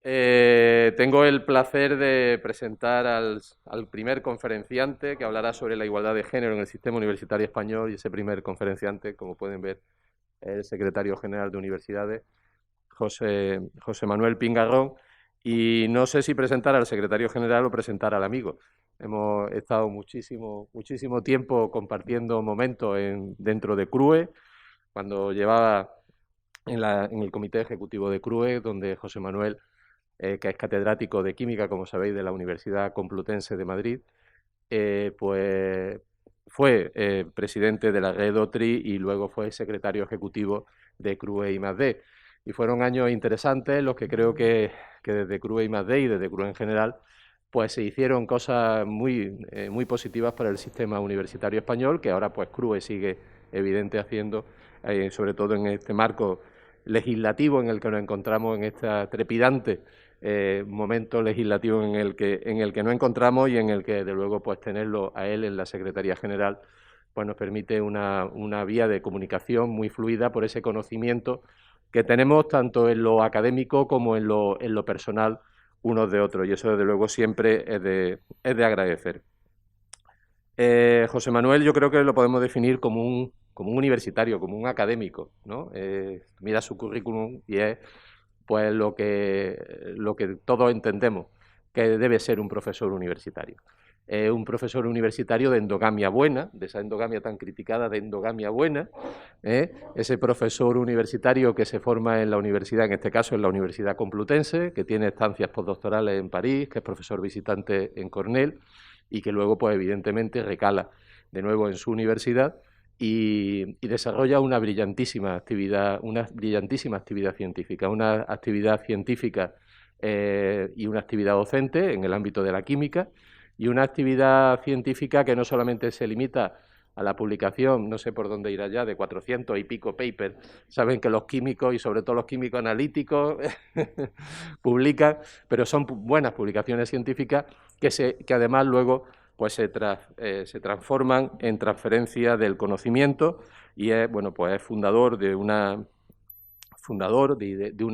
Tengo el placer de presentar al primer conferenciante que hablará sobre la igualdad de género en el sistema universitario español y ese primer conferenciante, como pueden ver, es el secretario general de Universidades, José Manuel Pingarrón. Y no sé si presentar al secretario general o presentar al amigo. Hemos estado muchísimo tiempo compartiendo momentos dentro de CRUE, cuando llevaba en el comité ejecutivo de CRUE, donde José Manuel que es catedrático de química, como sabéis, de la Universidad Complutense de Madrid, pues fue presidente de la red OTRI y luego fue secretario ejecutivo de CRUE I+D. Y fueron años interesantes los que creo que desde CRUE I+D y desde CRUE en general, pues se hicieron cosas muy positivas para el sistema universitario español, que ahora pues CRUE sigue evidente haciendo, sobre todo en este marco legislativo en el que nos encontramos en esta trepidante momento legislativo en el que nos encontramos y en el que, de luego, pues tenerlo a él en la Secretaría General pues nos permite una vía de comunicación muy fluida por ese conocimiento que tenemos tanto en lo académico como en lo personal unos de otros, y eso, desde luego, siempre es de agradecer. José Manuel, yo creo que lo podemos definir como un universitario, como un académico, ¿no? Mira su currículum y es pues lo que todos entendemos que debe ser un profesor universitario. Un profesor universitario de endogamia buena, de esa endogamia tan criticada, de endogamia buena, ese profesor universitario que se forma en la universidad, en este caso en la Universidad Complutense, que tiene estancias postdoctorales en París, que es profesor visitante en Cornell y que luego, pues evidentemente, recala de nuevo en su universidad y desarrolla una brillantísima actividad científica, y una actividad docente en el ámbito de la química, y una actividad científica que no solamente se limita a la publicación, no sé por dónde ir allá, de 400 y pico papers. Saben que los químicos, y sobre todo los químicos analíticos, publican, pero son buenas publicaciones científicas que además luego pues se transforman en transferencia del conocimiento, y es, bueno, pues es fundador de una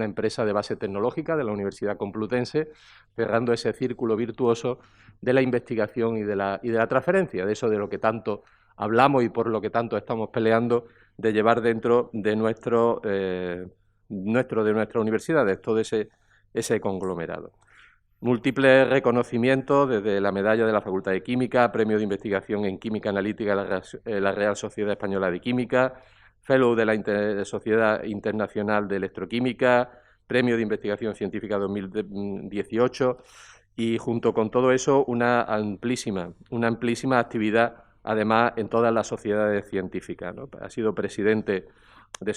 empresa de base tecnológica de la Universidad Complutense, cerrando ese círculo virtuoso de la investigación y de la transferencia, de eso de lo que tanto hablamos y por lo que tanto estamos peleando, de llevar dentro de nuestra universidad, de todo ese conglomerado. Múltiples reconocimientos, desde la medalla de la Facultad de Química, premio de investigación en química analítica de la Real Sociedad Española de Química, fellow de la Sociedad Internacional de Electroquímica, premio de investigación científica 2018, y junto con todo eso una amplísima actividad, además, en todas las sociedades científicas, ¿no? Ha sido presidente de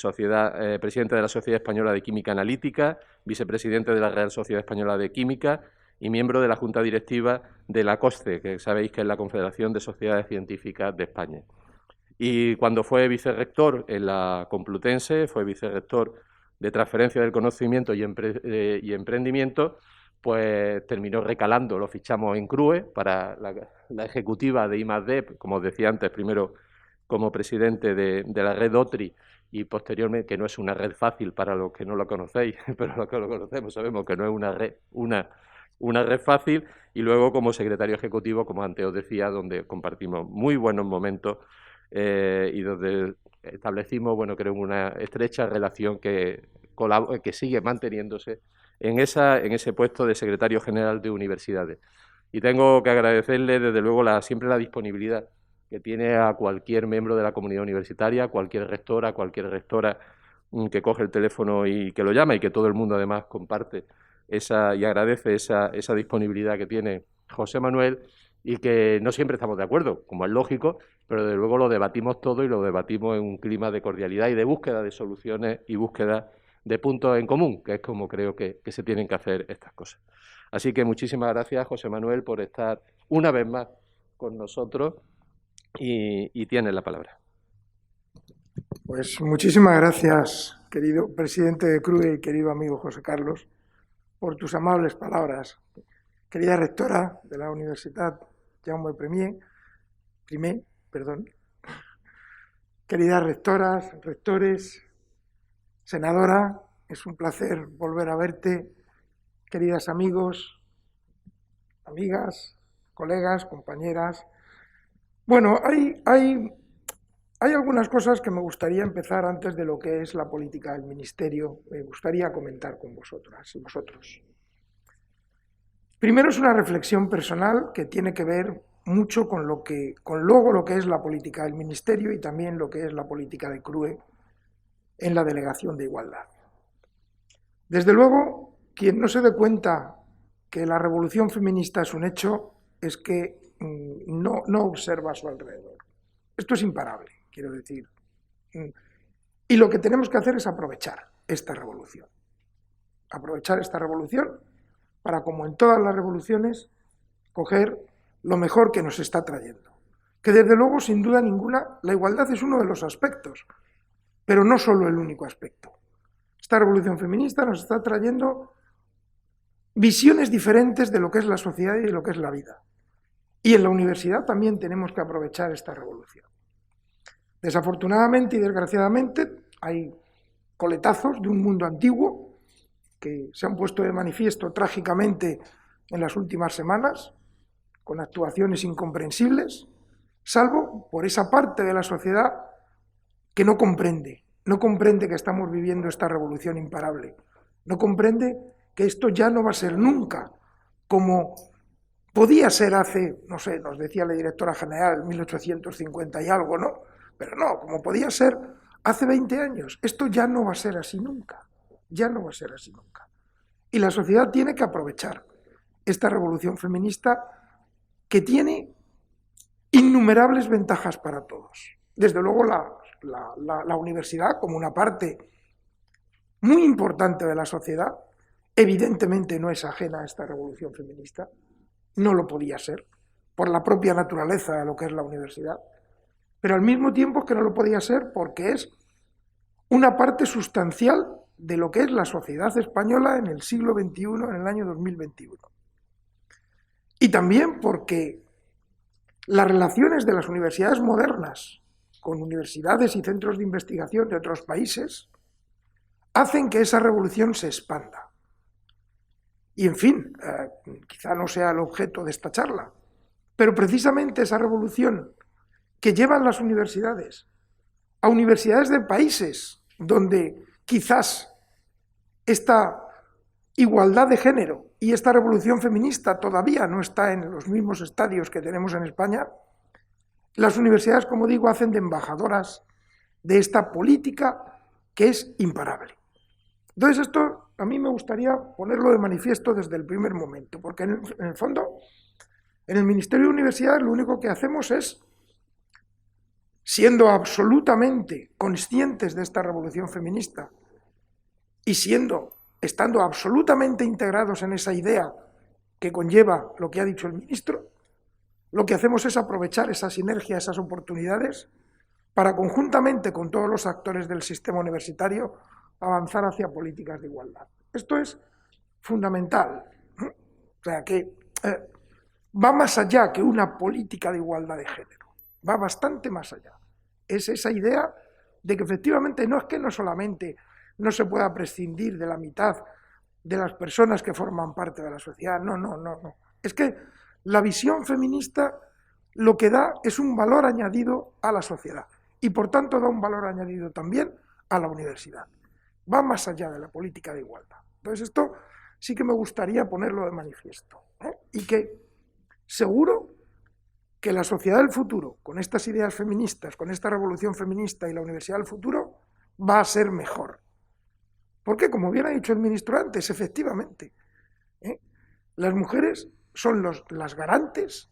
la Sociedad Española de Química Analítica, vicepresidente de la Real Sociedad Española de Química y miembro de la Junta Directiva de la COSCE, que sabéis que es la Confederación de Sociedades Científicas de España. Y cuando fue vicerrector en la Complutense, fue vicerrector de transferencia del conocimiento y emprendimiento, pues terminó recalando, lo fichamos en CRUE para la ejecutiva de I+D, como os decía antes, primero como presidente de la red OTRI y posteriormente, que no es una red fácil para los que no lo conocéis, pero los que lo conocemos sabemos que no es una red fácil, y luego como secretario ejecutivo, como antes os decía, donde compartimos muy buenos momentos y donde establecimos, bueno, creo, una estrecha relación que sigue manteniéndose en ese puesto de secretario general de universidades. Y tengo que agradecerle, desde luego, siempre la disponibilidad que tiene a cualquier miembro de la comunidad universitaria, cualquier rectora que coge el teléfono y que lo llama, y que todo el mundo además comparte y agradece esa disponibilidad que tiene José Manuel, y que no siempre estamos de acuerdo, como es lógico, pero desde luego lo debatimos todo y lo debatimos en un clima de cordialidad y de búsqueda de soluciones y búsqueda de puntos en común, que es como creo que se tienen que hacer estas cosas. Así que muchísimas gracias, José Manuel, por estar una vez más con nosotros, y tienes la palabra. Pues muchísimas gracias, querido presidente de CRUE y querido amigo José Carlos, por tus amables palabras. Querida rectora de la Universidad Jaume Primer, perdón. Queridas rectoras, rectores, senadora, es un placer volver a verte queridas amigos, amigas, colegas, compañeras. Bueno, hay algunas cosas que me gustaría empezar antes de lo que es la política del Ministerio. Me gustaría comentar con vosotras y vosotros. Primero es una reflexión personal que tiene que ver mucho con luego lo que es la política del Ministerio y también lo que es la política de CRUE en la Delegación de Igualdad. Desde luego, quien no se dé cuenta que la revolución feminista es un hecho es que no observa a su alrededor. Esto es imparable, quiero decir. Y lo que tenemos que hacer es aprovechar esta revolución. Aprovechar esta revolución para, como en todas las revoluciones, coger lo mejor que nos está trayendo. Que desde luego, sin duda ninguna, la igualdad es uno de los aspectos, pero no solo el único aspecto. Esta revolución feminista nos está trayendo visiones diferentes de lo que es la sociedad y de lo que es la vida. Y en la universidad también tenemos que aprovechar esta revolución. Desafortunadamente y desgraciadamente hay coletazos de un mundo antiguo que se han puesto de manifiesto trágicamente en las últimas semanas, con actuaciones incomprensibles, salvo por esa parte de la sociedad que no comprende que estamos viviendo esta revolución imparable, no comprende que esto ya no va a ser nunca como podía ser hace, no sé, nos decía la directora general, 1850 y algo, ¿no? Pero no, como podía ser hace 20 años. Esto ya no va a ser así nunca, ya no va a ser así nunca. Y la sociedad tiene que aprovechar esta revolución feminista que tiene innumerables ventajas para todos. Desde luego la universidad, como una parte muy importante de la sociedad, evidentemente no es ajena a esta revolución feminista, no lo podía ser, por la propia naturaleza de lo que es la universidad, pero al mismo tiempo que no lo podía ser porque es una parte sustancial de lo que es la sociedad española en el siglo XXI, en el año 2021. Y también porque las relaciones de las universidades modernas con universidades y centros de investigación de otros países hacen que esa revolución se expanda. Y en fin, quizá no sea el objeto de esta charla, pero precisamente esa revolución que llevan las universidades a universidades de países donde quizás esta igualdad de género y esta revolución feminista todavía no está en los mismos estadios que tenemos en España, las universidades, como digo, hacen de embajadoras de esta política que es imparable. Entonces esto a mí me gustaría ponerlo de manifiesto desde el primer momento, porque en el fondo, en el Ministerio de Universidades lo único que hacemos es, siendo absolutamente conscientes de esta revolución feminista y estando absolutamente integrados en esa idea que conlleva lo que ha dicho el ministro, lo que hacemos es aprovechar esa sinergia, esas oportunidades, para conjuntamente con todos los actores del sistema universitario avanzar hacia políticas de igualdad. Esto es fundamental, ¿no? O sea, que va más allá que una política de igualdad de género, va bastante más allá. Es esa idea de que efectivamente no es que no solamente no se pueda prescindir de la mitad de las personas que forman parte de la sociedad, no. Es que la visión feminista lo que da es un valor añadido a la sociedad y por tanto da un valor añadido también a la universidad. Va más allá de la política de igualdad. Entonces esto sí que me gustaría ponerlo de manifiesto, ¿eh? Y que seguro que la sociedad del futuro, con estas ideas feministas, con esta revolución feminista y la universidad del futuro, va a ser mejor. Porque, como bien ha dicho el ministro antes, efectivamente, las mujeres son las garantes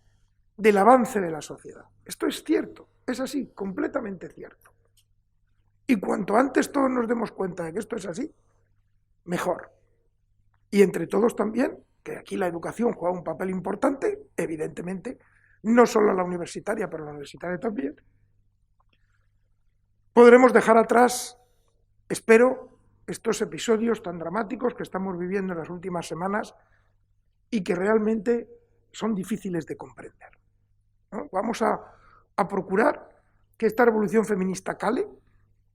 del avance de la sociedad. Esto es cierto, es así, completamente cierto. Y cuanto antes todos nos demos cuenta de que esto es así, mejor. Y entre todos también, que aquí la educación juega un papel importante, evidentemente, no solo la universitaria, pero la universitaria también, podremos dejar atrás, espero, estos episodios tan dramáticos que estamos viviendo en las últimas semanas y que realmente son difíciles de comprender, ¿no? Vamos a procurar que esta revolución feminista cale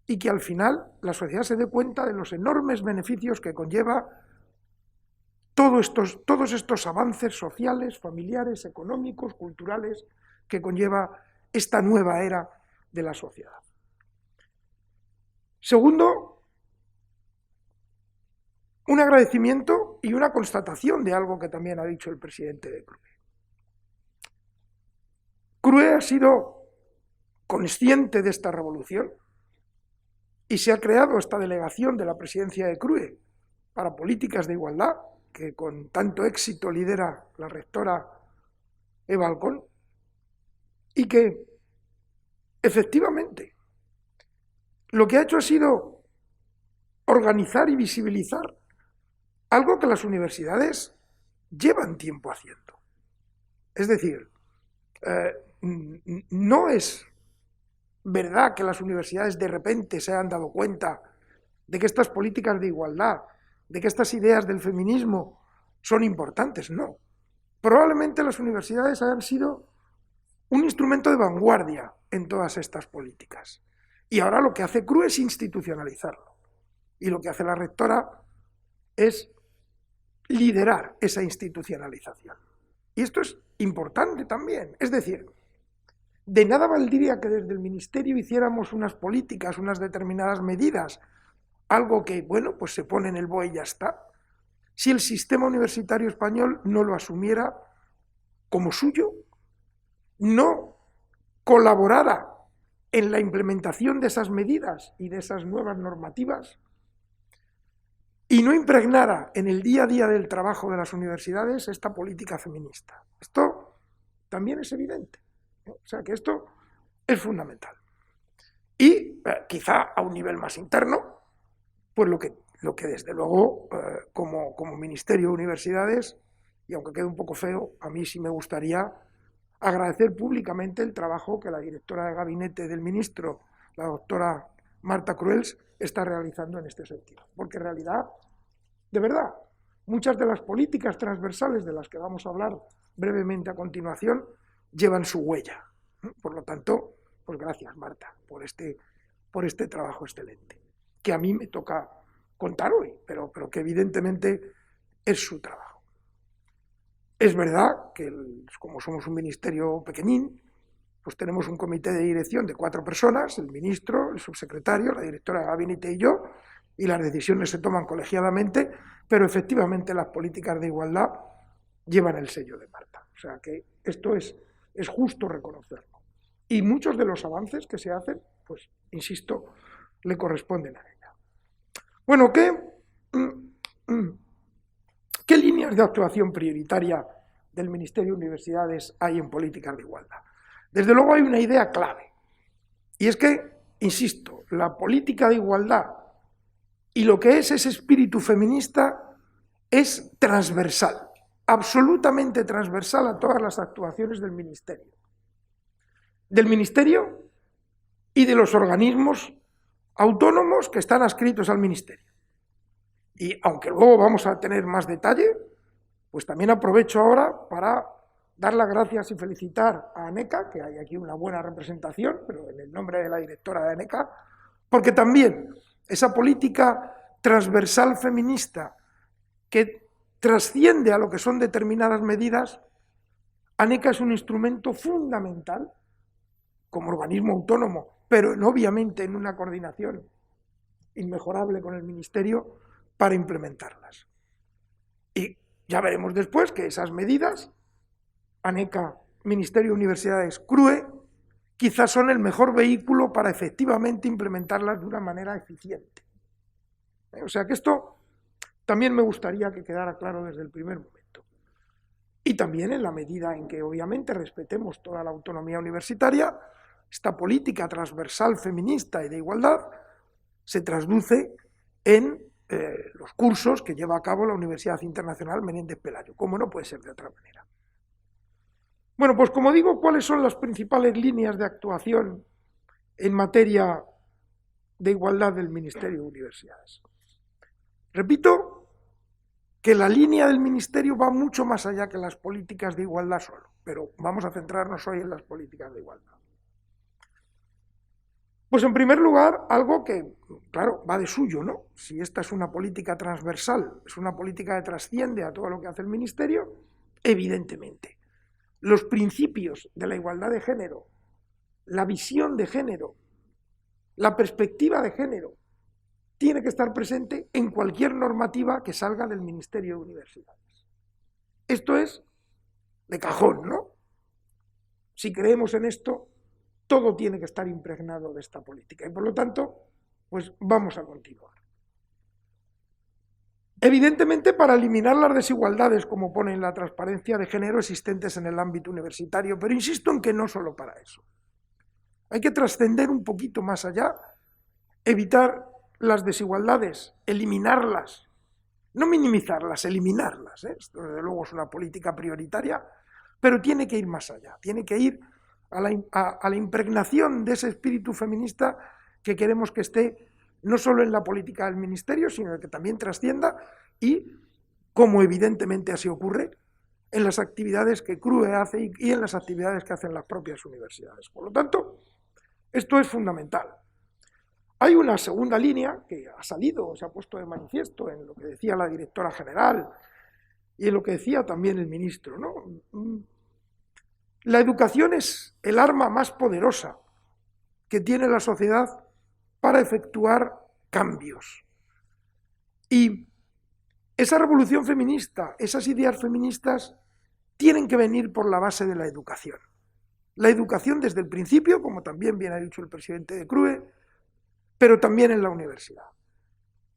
y que al final la sociedad se dé cuenta de los enormes beneficios que conlleva todos estos avances sociales, familiares, económicos, culturales que conlleva esta nueva era de la sociedad. Segundo, un agradecimiento y una constatación de algo que también ha dicho el presidente de CRUE. CRUE ha sido consciente de esta revolución y se ha creado esta delegación de la presidencia de CRUE para políticas de igualdad, que con tanto éxito lidera la rectora Eva Alcón, y que efectivamente lo que ha hecho ha sido organizar y visibilizar algo que las universidades llevan tiempo haciendo. Es decir, no es verdad que las universidades de repente se hayan dado cuenta de que estas políticas de igualdad, de que estas ideas del feminismo son importantes, no. Probablemente las universidades hayan sido un instrumento de vanguardia en todas estas políticas. Y ahora lo que hace CRUE es institucionalizarlo. Y lo que hace la rectora es liderar esa institucionalización. Y esto es importante también. Es decir, de nada valdría que desde el Ministerio hiciéramos unas políticas, unas determinadas medidas, algo que, bueno, pues se pone en el BOE y ya está, si el sistema universitario español no lo asumiera como suyo, no colaborara en la implementación de esas medidas y de esas nuevas normativas y no impregnara en el día a día del trabajo de las universidades esta política feminista. Esto también es evidente. O sea que esto es fundamental. Y quizá a un nivel más interno, pues lo que desde luego como Ministerio de Universidades, y aunque quede un poco feo, a mí sí me gustaría agradecer públicamente el trabajo que la directora de gabinete del ministro, la doctora Marta Cruels, está realizando en este sentido. Porque en realidad, de verdad, muchas de las políticas transversales de las que vamos a hablar brevemente a continuación llevan su huella. Por lo tanto, pues gracias, Marta, por este trabajo excelente, que a mí me toca contar hoy, pero que evidentemente es su trabajo. Es verdad que, como somos un ministerio pequeñín, pues tenemos un comité de dirección de 4 personas, el ministro, el subsecretario, la directora de gabinete y yo, y las decisiones se toman colegiadamente, pero efectivamente las políticas de igualdad llevan el sello de Marta. O sea que esto es justo reconocerlo. Y muchos de los avances que se hacen, pues, insisto, le corresponden a ella. Bueno, ¿qué líneas de actuación prioritaria del Ministerio de Universidades hay en políticas de igualdad? Desde luego hay una idea clave, y es que, insisto, la política de igualdad y lo que es ese espíritu feminista es transversal, absolutamente transversal a todas las actuaciones del Ministerio. Del Ministerio y de los organismos autónomos que están adscritos al Ministerio. Y aunque luego vamos a tener más detalle, pues también aprovecho ahora para dar las gracias y felicitar a ANECA, que hay aquí una buena representación, pero en el nombre de la directora de ANECA, porque también esa política transversal feminista que trasciende a lo que son determinadas medidas, ANECA es un instrumento fundamental como organismo autónomo, pero obviamente en una coordinación inmejorable con el Ministerio para implementarlas. Y ya veremos después que esas medidas, ANECA, Ministerio de Universidades, CRUE, quizás son el mejor vehículo para efectivamente implementarlas de una manera eficiente. O sea que esto también me gustaría que quedara claro desde el primer momento. Y también en la medida en que obviamente respetemos toda la autonomía universitaria, esta política transversal feminista y de igualdad se traduce en los cursos que lleva a cabo la Universidad Internacional Menéndez Pelayo, como no puede ser de otra manera. Bueno, pues como digo, ¿cuáles son las principales líneas de actuación en materia de igualdad del Ministerio de Universidades? Repito que la línea del Ministerio va mucho más allá que las políticas de igualdad solo, pero vamos a centrarnos hoy en las políticas de igualdad. Pues en primer lugar, algo que, claro, va de suyo, ¿no? Si esta es una política transversal, es una política que trasciende a todo lo que hace el Ministerio, evidentemente. Los principios de la igualdad de género, la visión de género, la perspectiva de género, tiene que estar presente en cualquier normativa que salga del Ministerio de Universidades. Esto es de cajón, ¿no? Si creemos en esto, todo tiene que estar impregnado de esta política y por lo tanto, pues vamos a continuar. Evidentemente, para eliminar las desigualdades, como pone en la transparencia de género existentes en el ámbito universitario, pero insisto en que no solo para eso. Hay que trascender un poquito más allá, evitar las desigualdades, eliminarlas, no minimizarlas, eliminarlas. Esto desde luego es una política prioritaria, pero tiene que ir más allá, tiene que ir a la impregnación de ese espíritu feminista que queremos que esté no solo en la política del Ministerio, sino que también trascienda y, como evidentemente así ocurre, en las actividades que CRUE hace y en las actividades que hacen las propias universidades. Por lo tanto, esto es fundamental. Hay una segunda línea que ha salido, se ha puesto de manifiesto en lo que decía la directora general y en lo que decía también el ministro, ¿no? La educación es el arma más poderosa que tiene la sociedad para efectuar cambios. Y esa revolución feminista, esas ideas feministas, tienen que venir por la base de la educación. La educación desde el principio, como también bien ha dicho el presidente de CRUE, pero también en la universidad.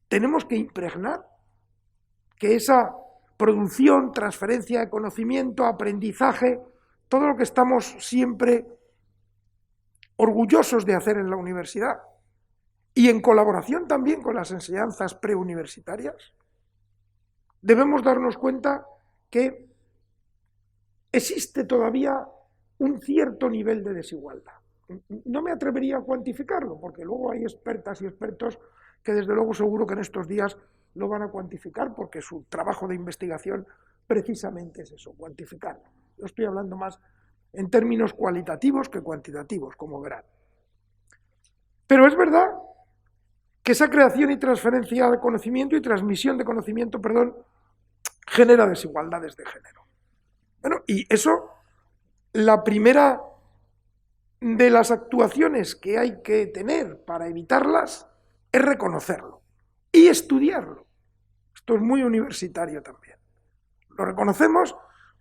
Tenemos que impregnar que esa producción, transferencia de conocimiento, aprendizaje, todo lo que estamos siempre orgullosos de hacer en la universidad y en colaboración también con las enseñanzas preuniversitarias, debemos darnos cuenta que existe todavía un cierto nivel de desigualdad. No me atrevería a cuantificarlo, porque luego hay expertas y expertos que desde luego seguro que en estos días lo van a cuantificar, porque su trabajo de investigación precisamente es eso, cuantificarlo. Yo estoy hablando más en términos cualitativos que cuantitativos, como verán. Pero es verdad que esa creación y transferencia de conocimiento y transmisión de conocimiento, genera desigualdades de género. Bueno, y eso, la primera de las actuaciones que hay que tener para evitarlas es reconocerlo y estudiarlo. Esto es muy universitario también. Lo reconocemos,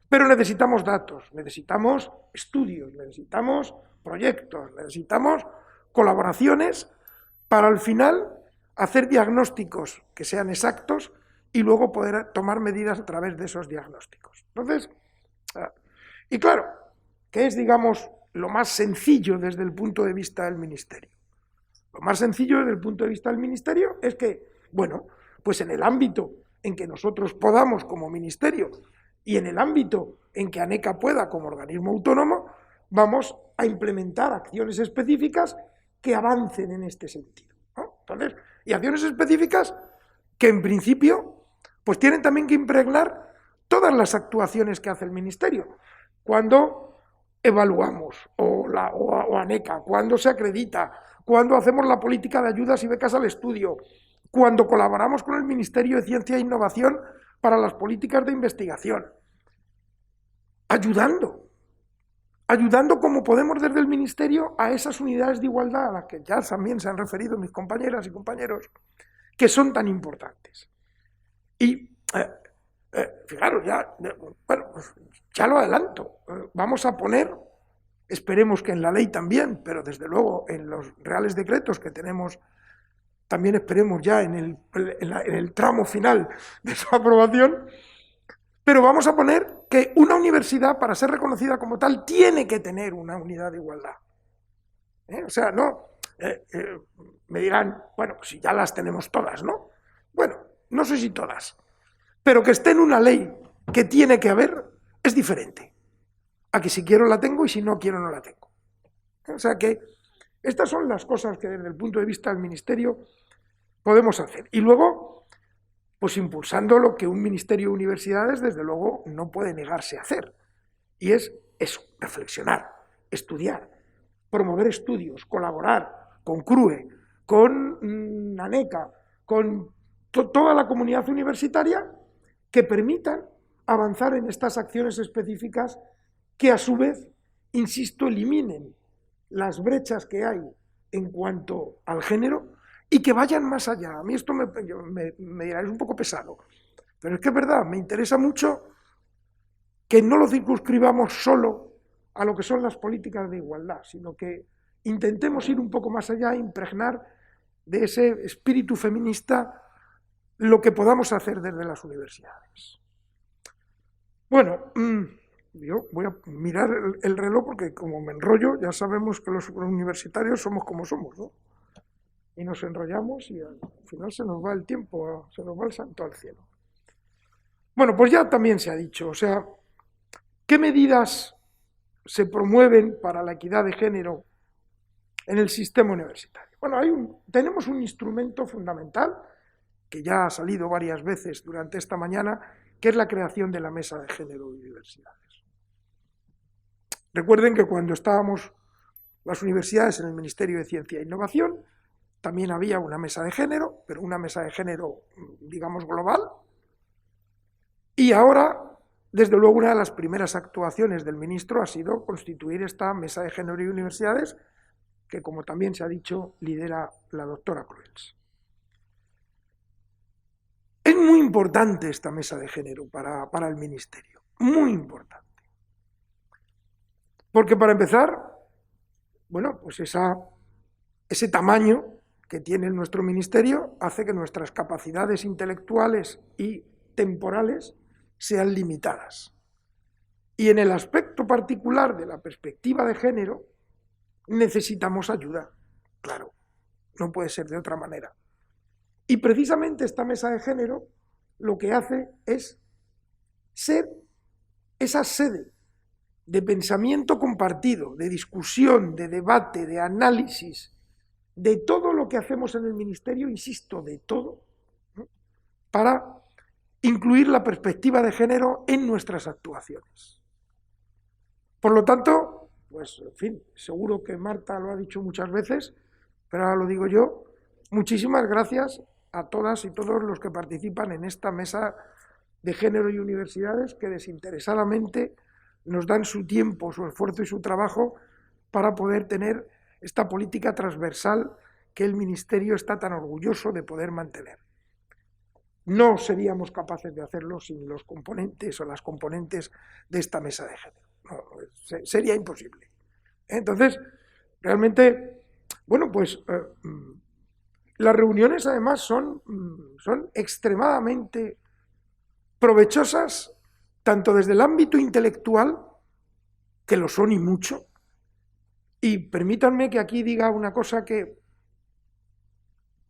pero necesitamos datos, necesitamos estudios, necesitamos proyectos, necesitamos colaboraciones para al final hacer diagnósticos que sean exactos y luego poder tomar medidas a través de esos diagnósticos. Entonces, y claro, ¿qué es, digamos, lo más sencillo desde el punto de vista del Ministerio? Lo más sencillo desde el punto de vista del Ministerio es que, bueno, pues en el ámbito en que nosotros podamos como Ministerio y en el ámbito en que ANECA pueda como organismo autónomo, vamos a implementar acciones específicas que avancen en este sentido, ¿no? Entonces, y acciones específicas que en principio pues tienen también que impregnar todas las actuaciones que hace el Ministerio. Cuando evaluamos, o ANECA, cuando se acredita, cuando hacemos la política de ayudas y becas al estudio, cuando colaboramos con el Ministerio de Ciencia e Innovación para las políticas de investigación, ayudando como podemos desde el Ministerio a esas unidades de igualdad a las que ya también se han referido mis compañeras y compañeros, que son tan importantes. Y fijaros, ya lo adelanto, vamos a poner, esperemos que en la ley también, pero desde luego en los reales decretos que tenemos, también esperemos ya en el tramo final de su aprobación, pero vamos a poner que una universidad, para ser reconocida como tal, tiene que tener una unidad de igualdad. O sea, no, me dirán, bueno, pues si ya las tenemos todas, ¿no? Bueno, no sé si todas, pero que esté en una ley que tiene que haber es diferente a que si quiero la tengo y si no quiero no la tengo. O sea que estas son las cosas que desde el punto de vista del Ministerio podemos hacer. Y luego, pues impulsando lo que un Ministerio de Universidades desde luego no puede negarse a hacer. Y es eso, reflexionar, estudiar, promover estudios, colaborar, con CRUE, con ANECA, con toda la comunidad universitaria, que permitan avanzar en estas acciones específicas que a su vez, insisto, eliminen las brechas que hay en cuanto al género y que vayan más allá. A mí esto me dirá, es un poco pesado, pero es que es verdad, me interesa mucho que no lo circunscribamos solo a lo que son las políticas de igualdad, sino que intentemos ir un poco más allá e impregnar de ese espíritu feminista lo que podamos hacer desde las universidades. Bueno, yo voy a mirar el reloj porque como me enrollo, ya sabemos que los universitarios somos como somos, ¿no? Y nos enrollamos y al final se nos va el tiempo, se nos va el santo al cielo. Bueno, pues ya también se ha dicho, o sea, ¿qué medidas se promueven para la equidad de género en el sistema universitario? Bueno, tenemos un instrumento fundamental que ya ha salido varias veces durante esta mañana, que es la creación de la Mesa de Género de Universidades. Recuerden que cuando estábamos las universidades en el Ministerio de Ciencia e Innovación, también había una mesa de género, pero una mesa de género, digamos, global. Y ahora, desde luego, una de las primeras actuaciones del ministro ha sido constituir esta Mesa de Género y Universidades, que, como también se ha dicho, lidera la doctora Cruels. Es muy importante esta mesa de género para el ministerio, muy importante. Porque para empezar, bueno, pues ese tamaño que tiene nuestro ministerio hace que nuestras capacidades intelectuales y temporales sean limitadas. Y en el aspecto particular de la perspectiva de género, necesitamos ayuda, claro, no puede ser de otra manera. Y precisamente esta mesa de género lo que hace es ser esa sede de pensamiento compartido, de discusión, de debate, de análisis, de todo lo que hacemos en el ministerio, insisto, de todo, ¿no?, para incluir la perspectiva de género en nuestras actuaciones. Por lo tanto, pues, en fin, seguro que Marta lo ha dicho muchas veces, pero ahora lo digo yo, muchísimas gracias a todas y todos los que participan en esta mesa de género y universidades que desinteresadamente nos dan su tiempo, su esfuerzo y su trabajo para poder tener esta política transversal que el Ministerio está tan orgulloso de poder mantener. No seríamos capaces de hacerlo sin los componentes o las componentes de esta mesa de género. No, sería imposible. Entonces, realmente, bueno, pues las reuniones además son extremadamente provechosas, tanto desde el ámbito intelectual, que lo son y mucho, y permítanme que aquí diga una cosa que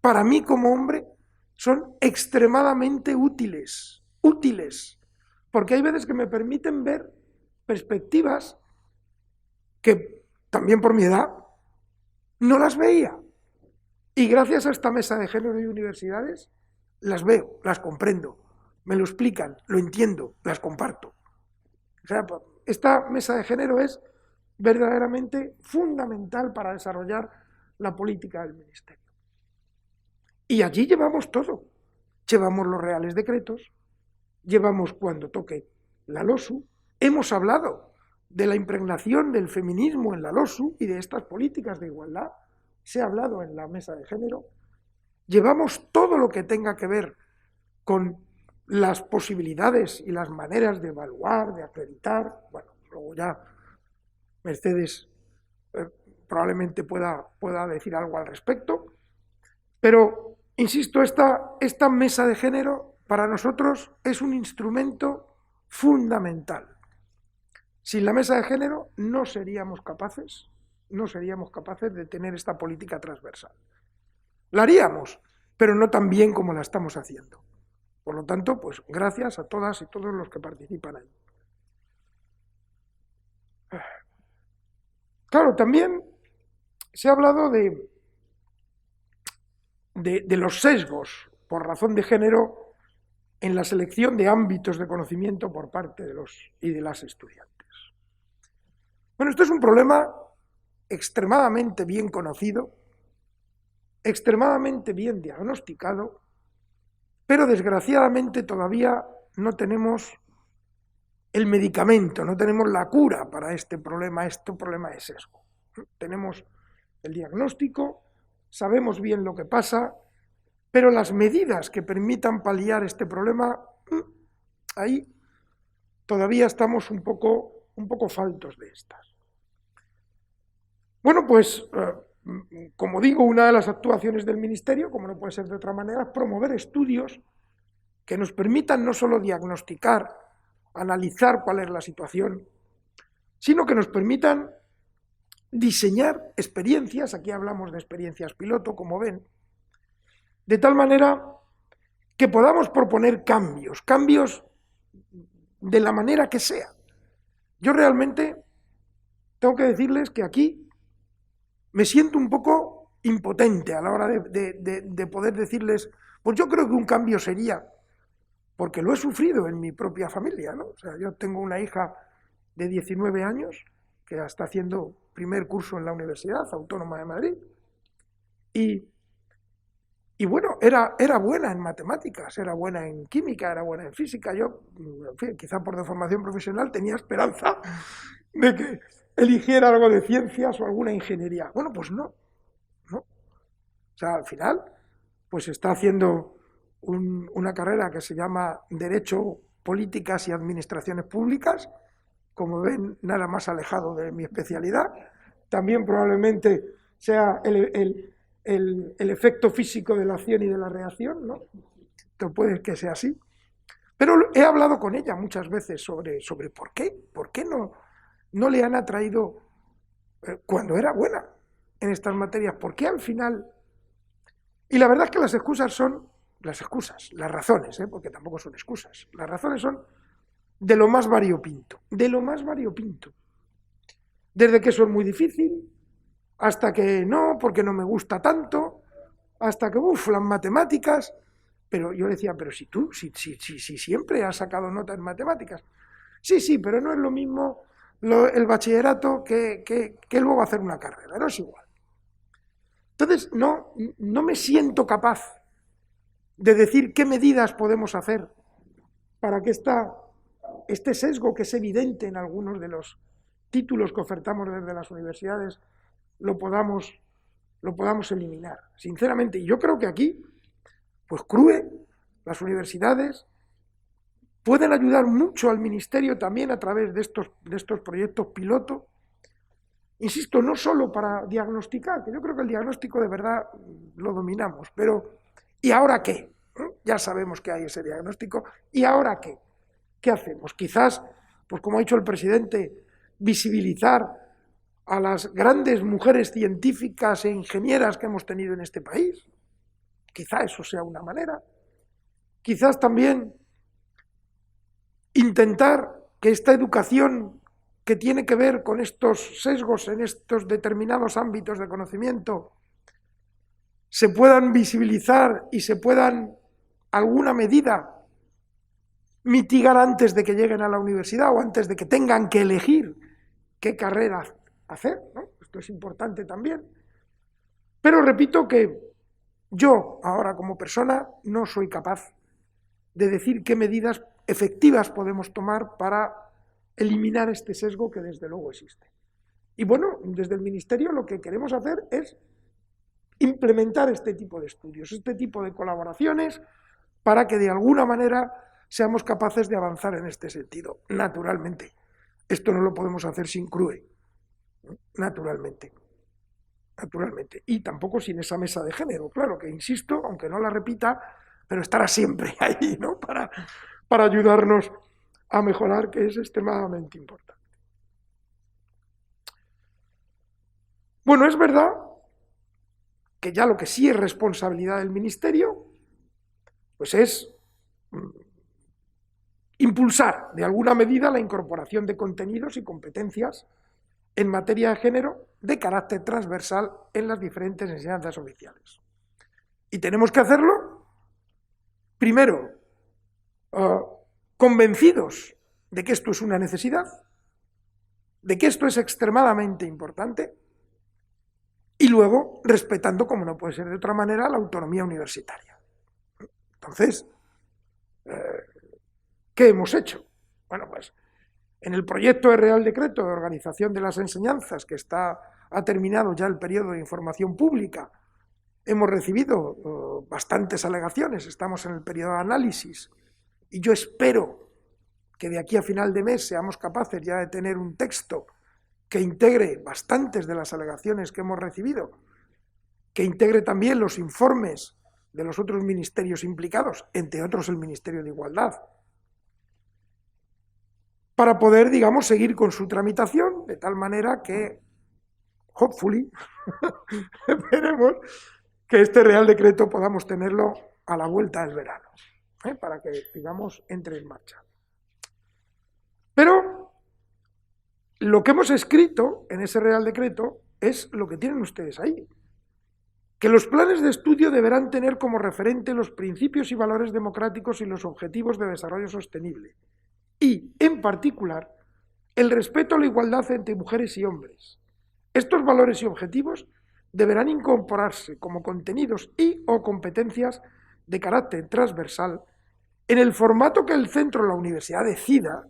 para mí como hombre son extremadamente útiles, porque hay veces que me permiten ver perspectivas que también por mi edad no las veía. Y gracias a esta mesa de género y universidades las veo, las comprendo, me lo explican, lo entiendo, las comparto. O sea, esta mesa de género es verdaderamente fundamental para desarrollar la política del Ministerio. Y allí llevamos todo. Llevamos los reales decretos, llevamos cuando toque la LOSU, hemos hablado de la impregnación del feminismo en la LOSU y de estas políticas de igualdad, se ha hablado en la mesa de género, llevamos todo lo que tenga que ver con las posibilidades y las maneras de evaluar, de acreditar. Bueno, luego ya Mercedes probablemente pueda decir algo al respecto, pero insisto, esta mesa de género para nosotros es un instrumento fundamental. Sin la mesa de género no seríamos capaces de tener esta política transversal. La haríamos, pero no tan bien como la estamos haciendo. Por lo tanto, pues gracias a todas y todos los que participan ahí. Claro, también se ha hablado de los sesgos por razón de género en la selección de ámbitos de conocimiento por parte de los y de las estudiantes. Bueno, esto es un problema extremadamente bien conocido extremadamente bien diagnosticado, pero desgraciadamente todavía no tenemos el medicamento, no tenemos la cura para este problema de sesgo. Tenemos el diagnóstico, sabemos bien lo que pasa, pero las medidas que permitan paliar este problema, ahí todavía estamos un poco faltos de estas. Bueno, pues, como digo, una de las actuaciones del Ministerio, como no puede ser de otra manera, es promover estudios que nos permitan no solo diagnosticar, analizar cuál es la situación, sino que nos permitan diseñar experiencias, aquí hablamos de experiencias piloto, como ven, de tal manera que podamos proponer cambios de la manera que sea. Yo realmente tengo que decirles que aquí me siento un poco impotente a la hora de poder decirles, pues yo creo que un cambio sería, porque lo he sufrido en mi propia familia, ¿no? O sea, yo tengo una hija de 19 años que está haciendo primer curso en la Universidad Autónoma de Madrid y bueno, era buena en matemáticas, era buena en química, era buena en física. Yo, en fin, quizá por deformación profesional tenía esperanza de que eligiera algo de ciencias o alguna ingeniería. Bueno, pues no. O sea, al final, pues está haciendo una carrera que se llama Derecho, Políticas y Administraciones Públicas, como ven, nada más alejado de mi especialidad. También probablemente sea el efecto físico de la acción y de la reacción, ¿no? Que puede que sea así. Pero he hablado con ella muchas veces sobre por qué no le han atraído cuando era buena en estas materias, por qué al final. Y la verdad es que las excusas son las razones, porque tampoco son excusas, las razones son de lo más variopinto, desde que eso es muy difícil, hasta que no, porque no me gusta tanto, hasta que, las matemáticas. Pero yo le decía, pero si siempre has sacado nota en matemáticas. Sí, pero no es lo mismo el bachillerato que luego hacer una carrera, no es igual. Entonces, no me siento capaz de decir qué medidas podemos hacer para que este sesgo que es evidente en algunos de los títulos que ofertamos desde las universidades lo podamos eliminar. Sinceramente, yo creo que aquí, pues CRUE, las universidades, pueden ayudar mucho al Ministerio también a través de estos proyectos piloto. Insisto, no solo para diagnosticar, que yo creo que el diagnóstico de verdad lo dominamos, pero ¿y ahora qué? Ya sabemos que hay ese diagnóstico, ¿y ahora qué? ¿Qué hacemos? Quizás, pues como ha dicho el presidente, visibilizar a las grandes mujeres científicas e ingenieras que hemos tenido en este país. Quizá eso sea una manera. Quizás también intentar que esta educación que tiene que ver con estos sesgos en estos determinados ámbitos de conocimiento se puedan visibilizar y se puedan, alguna medida, mitigar antes de que lleguen a la universidad o antes de que tengan que elegir qué carrera hacer, ¿no? Esto es importante también. Pero repito que yo, ahora como persona, no soy capaz de decir qué medidas efectivas podemos tomar para eliminar este sesgo que desde luego existe. Y bueno, desde el Ministerio lo que queremos hacer es implementar este tipo de estudios, este tipo de colaboraciones, para que de alguna manera seamos capaces de avanzar en este sentido. Naturalmente, esto no lo podemos hacer sin CRUE, naturalmente. Y tampoco sin esa mesa de género, claro, que insisto, aunque no la repita, pero estará siempre ahí, ¿no? Para ayudarnos a mejorar, que es extremadamente importante. Bueno, es verdad que ya lo que sí es responsabilidad del Ministerio, pues es impulsar de alguna medida la incorporación de contenidos y competencias en materia de género de carácter transversal en las diferentes enseñanzas oficiales. Y tenemos que hacerlo, primero, convencidos de que esto es una necesidad, de que esto es extremadamente importante, y luego respetando, como no puede ser de otra manera, la autonomía universitaria. Entonces, ¿qué hemos hecho? Bueno, pues en el proyecto de Real Decreto de Organización de las Enseñanzas, que ha terminado ya el periodo de información pública, hemos recibido bastantes alegaciones, estamos en el periodo de análisis, y yo espero que de aquí a final de mes seamos capaces ya de tener un texto que integre bastantes de las alegaciones que hemos recibido, que integre también los informes de los otros ministerios implicados, entre otros el Ministerio de Igualdad, para poder, digamos, seguir con su tramitación, de tal manera que, hopefully, esperemos que este Real Decreto podamos tenerlo a la vuelta del verano, para que, digamos, entre en marcha. Pero lo que hemos escrito en ese Real Decreto es lo que tienen ustedes ahí, que los planes de estudio deberán tener como referente los principios y valores democráticos y los objetivos de desarrollo sostenible, y, en particular, el respeto a la igualdad entre mujeres y hombres. Estos valores y objetivos deberán incorporarse como contenidos y o competencias de carácter transversal en el formato que el centro o la universidad decida,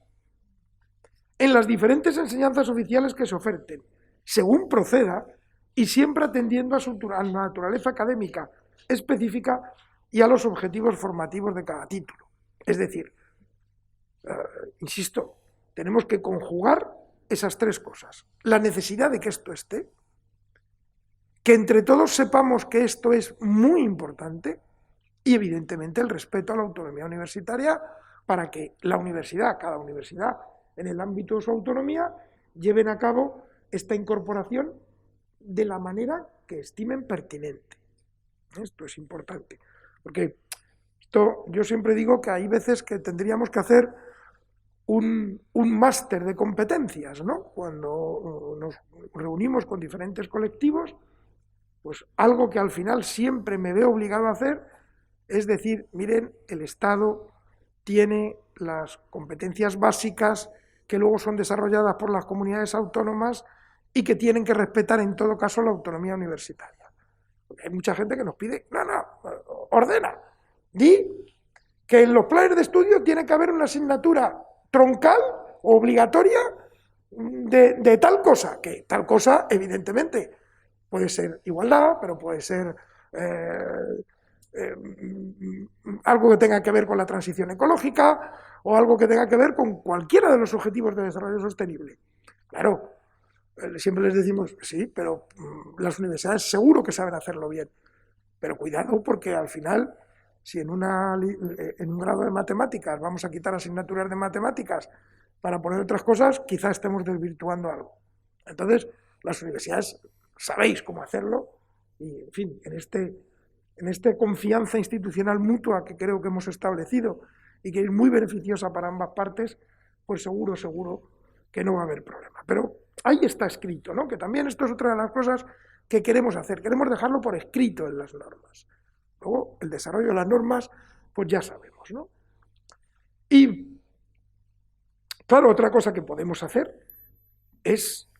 en las diferentes enseñanzas oficiales que se oferten, según proceda y siempre atendiendo a su naturaleza académica específica y a los objetivos formativos de cada título. Es decir, insisto, tenemos que conjugar esas tres cosas. La necesidad de que esto esté, que entre todos sepamos que esto es muy importante y, evidentemente, el respeto a la autonomía universitaria para que la universidad, cada universidad, en el ámbito de su autonomía, lleven a cabo esta incorporación de la manera que estimen pertinente. Esto es importante, porque yo siempre digo que hay veces que tendríamos que hacer un máster de competencias, ¿no? Cuando nos reunimos con diferentes colectivos, pues algo que al final siempre me veo obligado a hacer es decir, miren, el Estado tiene las competencias básicas que luego son desarrolladas por las comunidades autónomas y que tienen que respetar en todo caso la autonomía universitaria. Porque hay mucha gente que nos pide, no, ordena, di que en los planes de estudio tiene que haber una asignatura troncal o obligatoria de tal cosa, que tal cosa evidentemente puede ser igualdad, pero puede ser algo que tenga que ver con la transición ecológica o algo que tenga que ver con cualquiera de los objetivos de desarrollo sostenible. Claro, siempre les decimos, sí, pero las universidades seguro que saben hacerlo bien, pero cuidado porque al final, si en un grado de matemáticas vamos a quitar asignaturas de matemáticas para poner otras cosas, quizás estemos desvirtuando algo. Entonces, las universidades sabéis cómo hacerlo y, en fin, en esta confianza institucional mutua que creo que hemos establecido y que es muy beneficiosa para ambas partes, pues seguro que no va a haber problema. Pero ahí está escrito, ¿no? Que también esto es otra de las cosas que queremos hacer, queremos dejarlo por escrito en las normas. Luego, el desarrollo de las normas, pues ya sabemos, ¿no? Y, claro, otra cosa que podemos hacer es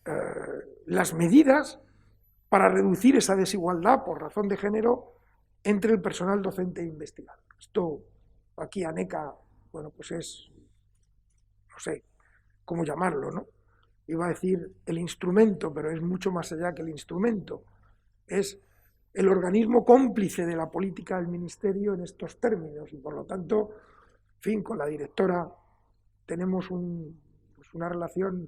las medidas para reducir esa desigualdad por razón de género entre el personal docente e investigador. Esto aquí ANECA, bueno, pues es, no sé cómo llamarlo, ¿no? Iba a decir el instrumento, pero es mucho más allá que el instrumento. Es el organismo cómplice de la política del Ministerio en estos términos y, por lo tanto, en fin, con la directora tenemos una relación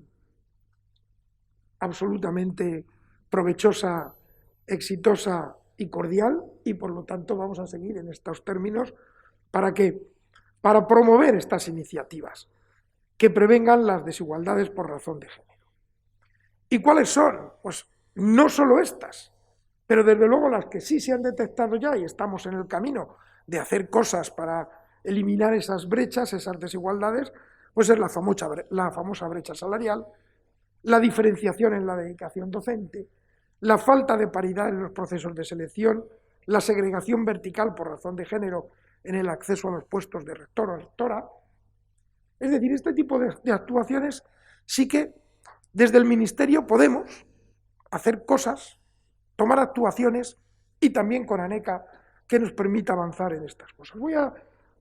absolutamente provechosa, exitosa y cordial y, por lo tanto, vamos a seguir en estos términos para promover estas iniciativas que prevengan las desigualdades por razón de género. ¿Y cuáles son? Pues no solo estas, pero desde luego las que sí se han detectado ya y estamos en el camino de hacer cosas para eliminar esas brechas, esas desigualdades, pues es la famosa brecha salarial, la diferenciación en la dedicación docente, la falta de paridad en los procesos de selección, la segregación vertical por razón de género en el acceso a los puestos de rector o rectora. Es decir, este tipo de actuaciones sí que desde el Ministerio podemos hacer cosas tomar actuaciones y también con ANECA que nos permita avanzar en estas cosas. Voy a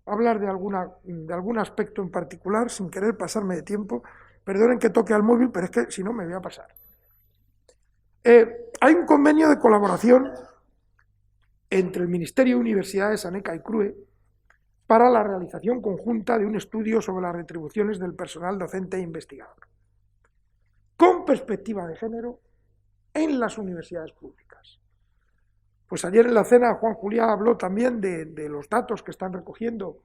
hablar de algún aspecto en particular sin querer pasarme de tiempo. Perdonen que toque al móvil, pero es que si no me voy a pasar. Hay un convenio de colaboración entre el Ministerio de Universidades, ANECA y CRUE para la realización conjunta de un estudio sobre las retribuciones del personal docente e investigador, con perspectiva de género en las universidades públicas. Pues ayer en la cena Juan Juliá habló también de los datos que están recogiendo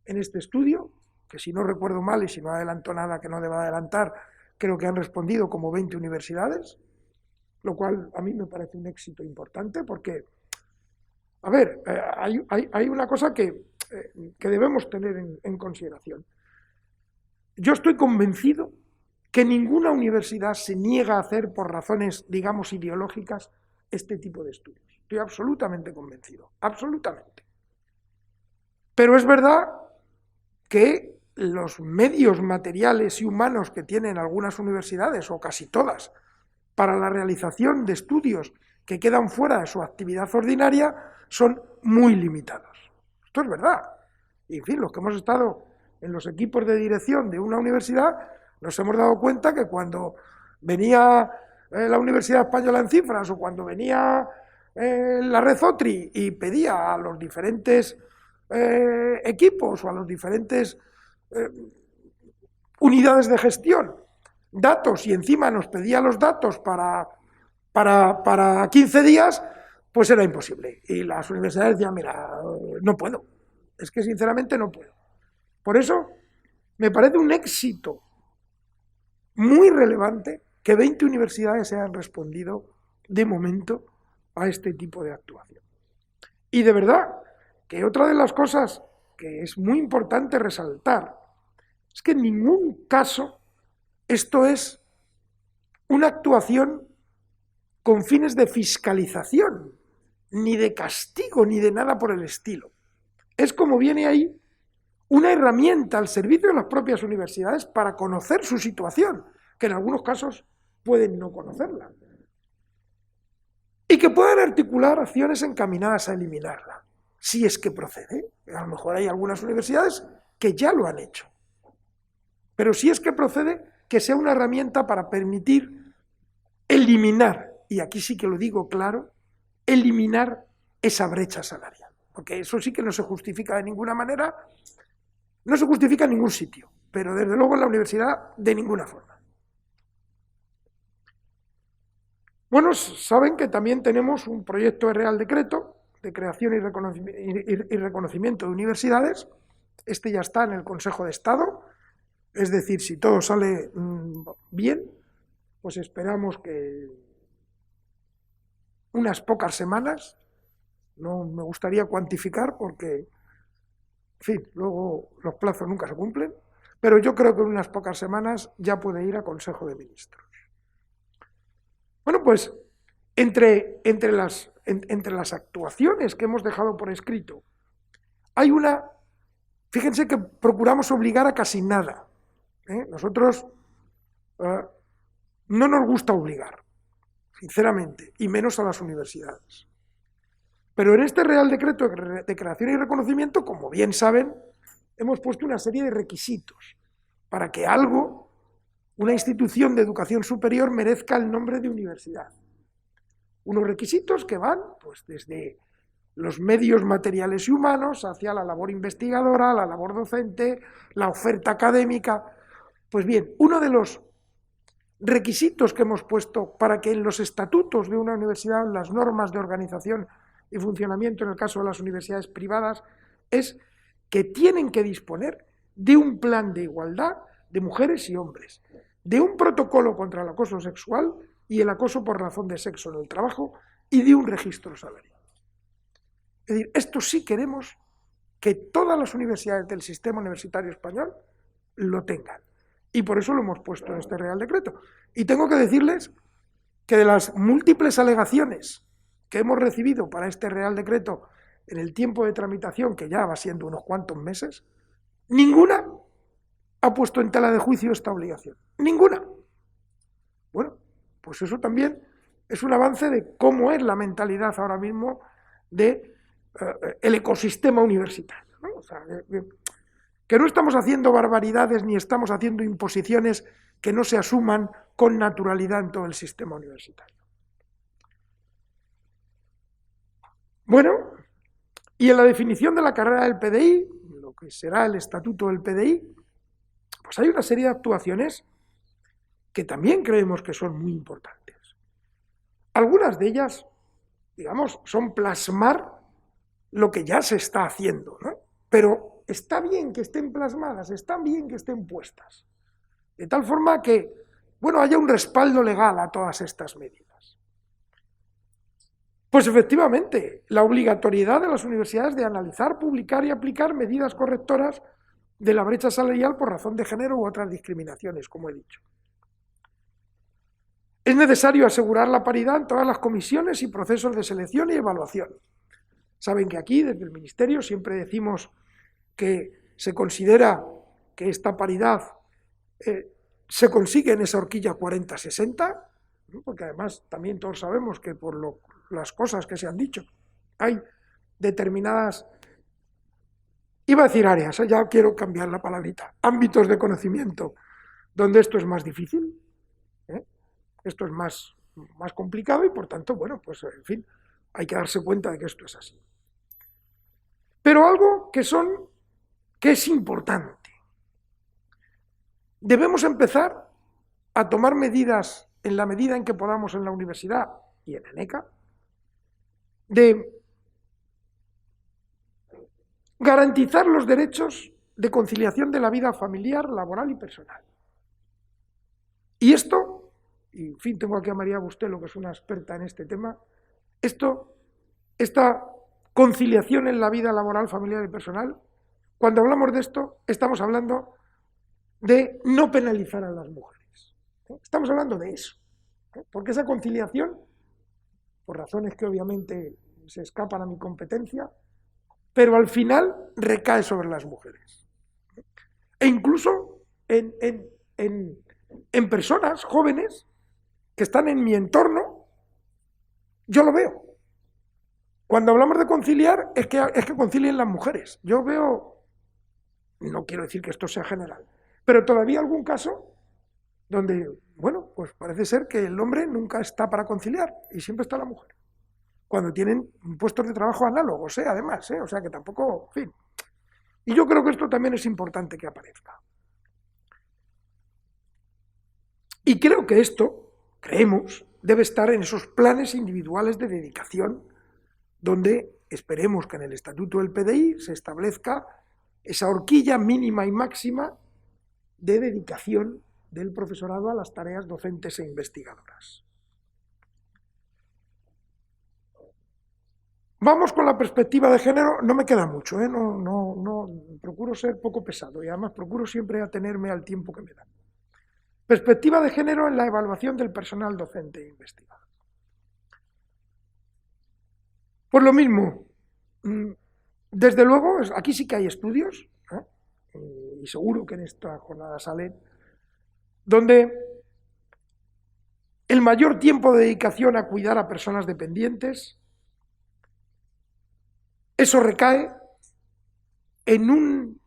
en este estudio, que si no recuerdo mal y si no adelanto nada que no deba adelantar, creo que han respondido como 20 universidades, lo cual a mí me parece un éxito importante porque, a ver, hay una cosa que debemos tener en consideración. Yo estoy convencido que ninguna universidad se niega a hacer por razones, digamos, ideológicas este tipo de estudios. Estoy absolutamente convencido, absolutamente. Pero es verdad que los medios materiales y humanos que tienen algunas universidades, o casi todas, para la realización de estudios que quedan fuera de su actividad ordinaria, son muy limitados. Esto es verdad. Y, en fin, los que hemos estado en los equipos de dirección de una universidad, nos hemos dado cuenta que cuando venía la Universidad Española en Cifras o cuando venía la Red OTRI y pedía a los diferentes equipos o a los diferentes unidades de gestión datos y encima nos pedía los datos para 15 días, pues era imposible. Y las universidades decían, mira, no puedo. Es que sinceramente no puedo. Por eso me parece un éxito muy relevante que 20 universidades hayan respondido de momento a este tipo de actuación. Y de verdad que otra de las cosas que es muy importante resaltar es que en ningún caso esto es una actuación con fines de fiscalización, ni de castigo, ni de nada por el estilo. Es, como viene ahí, una herramienta al servicio de las propias universidades para conocer su situación, que en algunos casos pueden no conocerla, y que puedan articular acciones encaminadas a eliminarla, si es que procede. A lo mejor hay algunas universidades que ya lo han hecho, pero si es que procede, que sea una herramienta para permitir eliminar, y aquí sí que lo digo claro, eliminar esa brecha salarial, porque eso sí que no se justifica de ninguna manera, no se justifica en ningún sitio, pero desde luego en la universidad de ninguna forma. Bueno, saben que también tenemos un proyecto de Real Decreto de creación y reconocimiento de universidades. Este ya está en el Consejo de Estado, es decir, si todo sale bien, pues esperamos que unas pocas semanas, no me gustaría cuantificar porque, en fin, luego los plazos nunca se cumplen, pero yo creo que en unas pocas semanas ya puede ir a Consejo de Ministros. Bueno, pues entre las actuaciones que hemos dejado por escrito, hay una, fíjense que procuramos obligar a casi nada. Nosotros no nos gusta obligar, sinceramente, y menos a las universidades. Pero en este Real Decreto de Creación y Reconocimiento, como bien saben, hemos puesto una serie de requisitos para que algo, una institución de educación superior, merezca el nombre de universidad. Unos requisitos que van pues, desde los medios materiales y humanos hacia la labor investigadora, la labor docente, la oferta académica. Pues bien, uno de los requisitos que hemos puesto para que en los estatutos de una universidad, las normas de organización y funcionamiento en el caso de las universidades privadas, es que tienen que disponer de un plan de igualdad de mujeres y hombres, de un protocolo contra el acoso sexual y el acoso por razón de sexo en el trabajo y de un registro salarial. Es decir, esto sí queremos que todas las universidades del sistema universitario español lo tengan. Y por eso lo hemos puesto en este Real Decreto. Y tengo que decirles que de las múltiples alegaciones que hemos recibido para este Real Decreto en el tiempo de tramitación, que ya va siendo unos cuantos meses, ninguna ha puesto en tela de juicio esta obligación. Ninguna. Bueno, pues eso también es un avance de cómo es la mentalidad ahora mismo de el ecosistema universitario, ¿no? O sea, que no estamos haciendo barbaridades ni estamos haciendo imposiciones que no se asuman con naturalidad en todo el sistema universitario. Bueno, y en la definición de la carrera del PDI, lo que será el estatuto del PDI, pues hay una serie de actuaciones que también creemos que son muy importantes. Algunas de ellas, digamos, son plasmar lo que ya se está haciendo, ¿no? Pero está bien que estén plasmadas, está bien que estén puestas, de tal forma que, bueno, haya un respaldo legal a todas estas medidas. Pues efectivamente, la obligatoriedad de las universidades de analizar, publicar y aplicar medidas correctoras de la brecha salarial por razón de género u otras discriminaciones, como he dicho. Es necesario asegurar la paridad en todas las comisiones y procesos de selección y evaluación. Saben que aquí, desde el Ministerio, siempre decimos que se considera que esta paridad se consigue en esa horquilla 40-60, ¿no? Porque además también todos sabemos que por las cosas que se han dicho, hay determinadas, iba a decir áreas, ya quiero cambiar la palabrita, ámbitos de conocimiento donde esto es más difícil, esto es más complicado y por tanto, bueno, pues en fin, hay que darse cuenta de que esto es así. Pero algo que es importante. Debemos empezar a tomar medidas en la medida en que podamos en la universidad y en ANECA de garantizar los derechos de conciliación de la vida familiar, laboral y personal. Y esto, y en fin, tengo aquí a María Bustelo, que es una experta en este tema, esta conciliación en la vida laboral, familiar y personal, cuando hablamos de esto, estamos hablando de no penalizar a las mujeres. Estamos hablando de eso. Porque esa conciliación, por razones que obviamente se escapan a mi competencia, pero al final recae sobre las mujeres. E incluso en personas jóvenes que están en mi entorno, yo lo veo. Cuando hablamos de conciliar, es que concilien las mujeres. Yo veo, no quiero decir que esto sea general, pero todavía algún caso donde, bueno, pues parece ser que el hombre nunca está para conciliar y siempre está la mujer. Cuando tienen puestos de trabajo análogos, además, o sea que tampoco, en fin. Y yo creo que esto también es importante que aparezca. Y creo que esto, creemos, debe estar en esos planes individuales de dedicación donde esperemos que en el estatuto del PDI se establezca esa horquilla mínima y máxima de dedicación del profesorado a las tareas docentes e investigadoras. Vamos con la perspectiva de género, no me queda mucho, no, procuro ser poco pesado y además procuro siempre atenerme al tiempo que me dan. Perspectiva de género en la evaluación del personal docente e investigador. Pues lo mismo, desde luego, aquí sí que hay estudios, y seguro que en esta jornada salen, donde el mayor tiempo de dedicación a cuidar a personas dependientes, eso recae en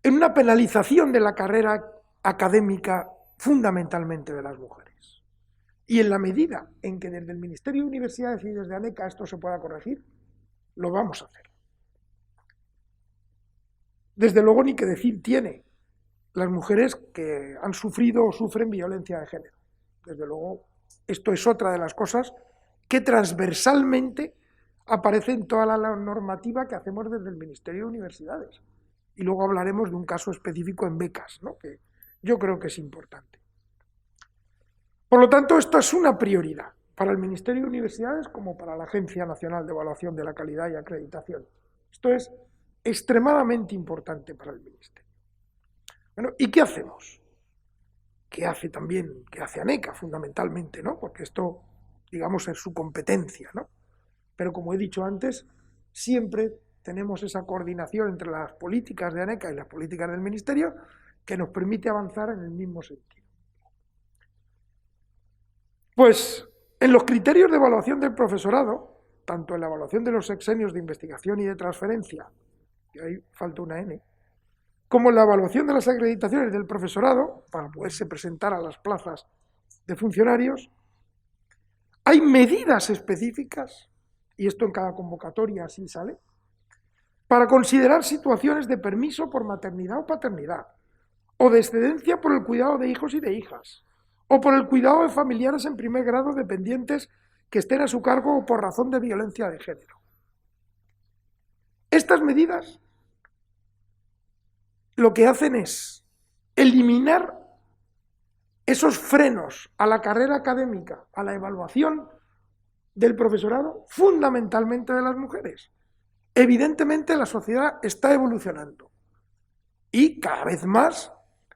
una penalización de la carrera académica fundamentalmente de las mujeres. Y en la medida en que desde el Ministerio de Universidades y desde ANECA esto se pueda corregir, lo vamos a hacer. Desde luego, ni que decir tiene las mujeres que han sufrido o sufren violencia de género. Desde luego, esto es otra de las cosas que transversalmente aparece en toda la normativa que hacemos desde el Ministerio de Universidades. Y luego hablaremos de un caso específico en becas, ¿no? Que yo creo que es importante. Por lo tanto, esto es una prioridad para el Ministerio de Universidades como para la Agencia Nacional de Evaluación de la Calidad y Acreditación. Esto es extremadamente importante para el Ministerio. Bueno, ¿y qué hacemos? ¿Qué hace también? ¿Qué hace ANECA fundamentalmente, ¿no? Porque esto, digamos, es su competencia, ¿no? Pero como he dicho antes, siempre tenemos esa coordinación entre las políticas de ANECA y las políticas del Ministerio que nos permite avanzar en el mismo sentido. Pues en los criterios de evaluación del profesorado, tanto en la evaluación de los sexenios de investigación y de transferencia, que ahí falta una N, como en la evaluación de las acreditaciones del profesorado, para poderse presentar a las plazas de funcionarios, hay medidas específicas, y esto en cada convocatoria así sale, para considerar situaciones de permiso por maternidad o paternidad, o de excedencia por el cuidado de hijos y de hijas, o por el cuidado de familiares en primer grado dependientes que estén a su cargo o por razón de violencia de género. Estas medidas lo que hacen es eliminar esos frenos a la carrera académica, a la evaluación del profesorado, fundamentalmente de las mujeres. Evidentemente la sociedad está evolucionando y cada vez más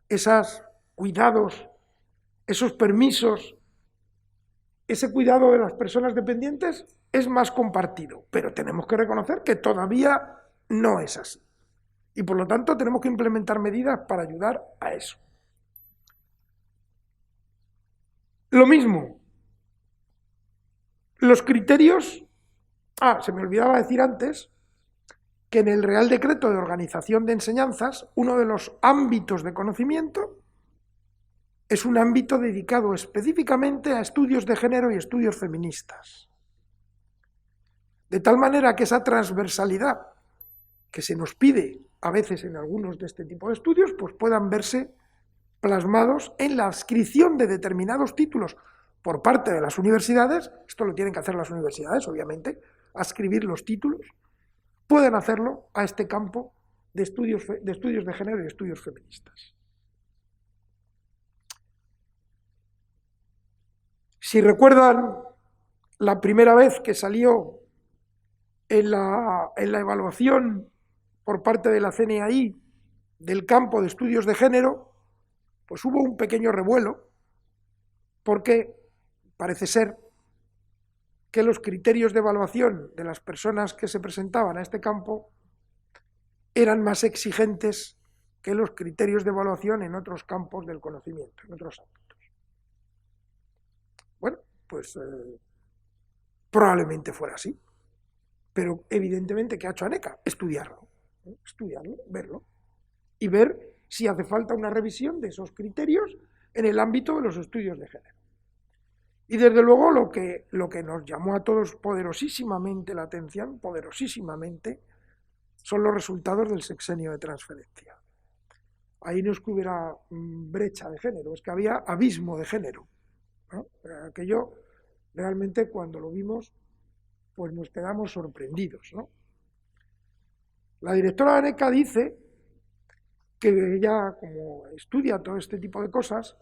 esos cuidados, esos permisos, ese cuidado de las personas dependientes es más compartido, pero tenemos que reconocer que todavía no es así. Y por lo tanto tenemos que implementar medidas para ayudar a eso. Lo mismo, los criterios... se me olvidaba decir antes que en el Real Decreto de Organización de Enseñanzas, uno de los ámbitos de conocimiento es un ámbito dedicado específicamente a estudios de género y estudios feministas. De tal manera que esa transversalidad que se nos pide a veces en algunos de este tipo de estudios, pues puedan verse plasmados en la adscripción de determinados títulos por parte de las universidades. Esto lo tienen que hacer las universidades, obviamente, adscribir los títulos, pueden hacerlo a este campo de estudios de género y estudios feministas. Si recuerdan la primera vez que salió en la evaluación por parte de la CNAI del campo de estudios de género, pues hubo un pequeño revuelo, porque parece ser que los criterios de evaluación de las personas que se presentaban a este campo eran más exigentes que los criterios de evaluación en otros campos del conocimiento, en otros ámbitos. Bueno, pues probablemente fuera así, pero evidentemente, ¿qué ha hecho ANECA? Estudiarlo, verlo, y ver si hace falta una revisión de esos criterios en el ámbito de los estudios de género. Y desde luego lo que nos llamó a todos poderosísimamente la atención, son los resultados del sexenio de transferencia. Ahí no es que hubiera brecha de género, es que había abismo de género, ¿no? Aquello realmente cuando lo vimos, pues nos quedamos sorprendidos, ¿no? La directora de ANECA dice que ella, como estudia todo este tipo de cosas,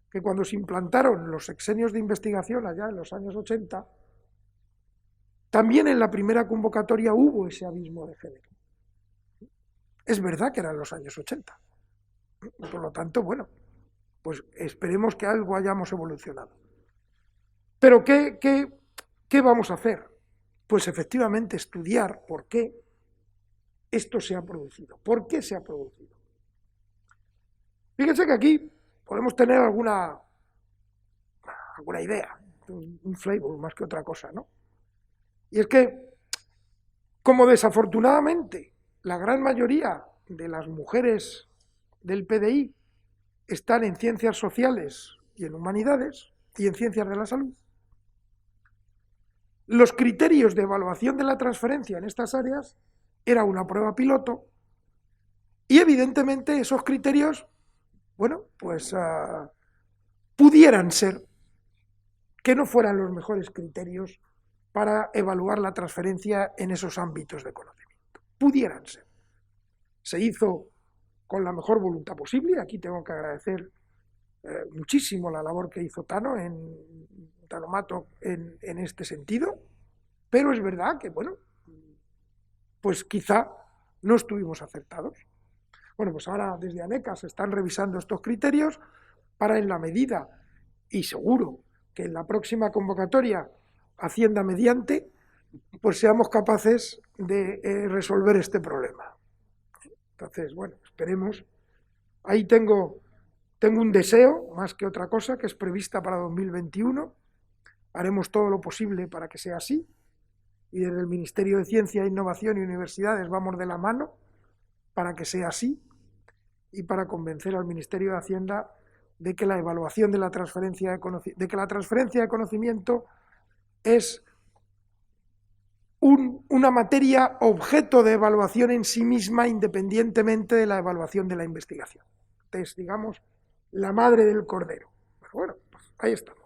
que cuando se implantaron los sexenios de investigación allá en los años 80, también en la primera convocatoria hubo ese abismo de género. Es verdad que eran los años 80. Por lo tanto, bueno, pues esperemos que algo hayamos evolucionado. Pero ¿qué vamos a hacer? Pues efectivamente estudiar por qué esto se ha producido. ¿Por qué se ha producido? Fíjense que aquí podemos tener alguna idea, un flavor más que otra cosa, ¿no? Y es que, como desafortunadamente la gran mayoría de las mujeres del PDI están en ciencias sociales y en humanidades y en ciencias de la salud, los criterios de evaluación de la transferencia en estas áreas era una prueba piloto y evidentemente esos criterios, bueno, pues pudieran ser que no fueran los mejores criterios para evaluar la transferencia en esos ámbitos de conocimiento. Pudieran ser. Se hizo con la mejor voluntad posible. Aquí tengo que agradecer muchísimo la labor que hizo Tano Mato en este sentido, pero es verdad que, bueno, pues quizá no estuvimos acertados. Bueno, pues ahora desde ANECA se están revisando estos criterios para, en la medida, y seguro que en la próxima convocatoria, Hacienda mediante, pues seamos capaces de resolver este problema. Entonces, bueno, esperemos. Ahí tengo un deseo, más que otra cosa, que es prevista para 2021, haremos todo lo posible para que sea así, y desde el Ministerio de Ciencia, Innovación y Universidades vamos de la mano para que sea así y para convencer al Ministerio de Hacienda de que la evaluación de la transferencia de conocimiento es una materia objeto de evaluación en sí misma, independientemente de la evaluación de la investigación. Es, digamos, la madre del cordero. Pero bueno, pues ahí estamos.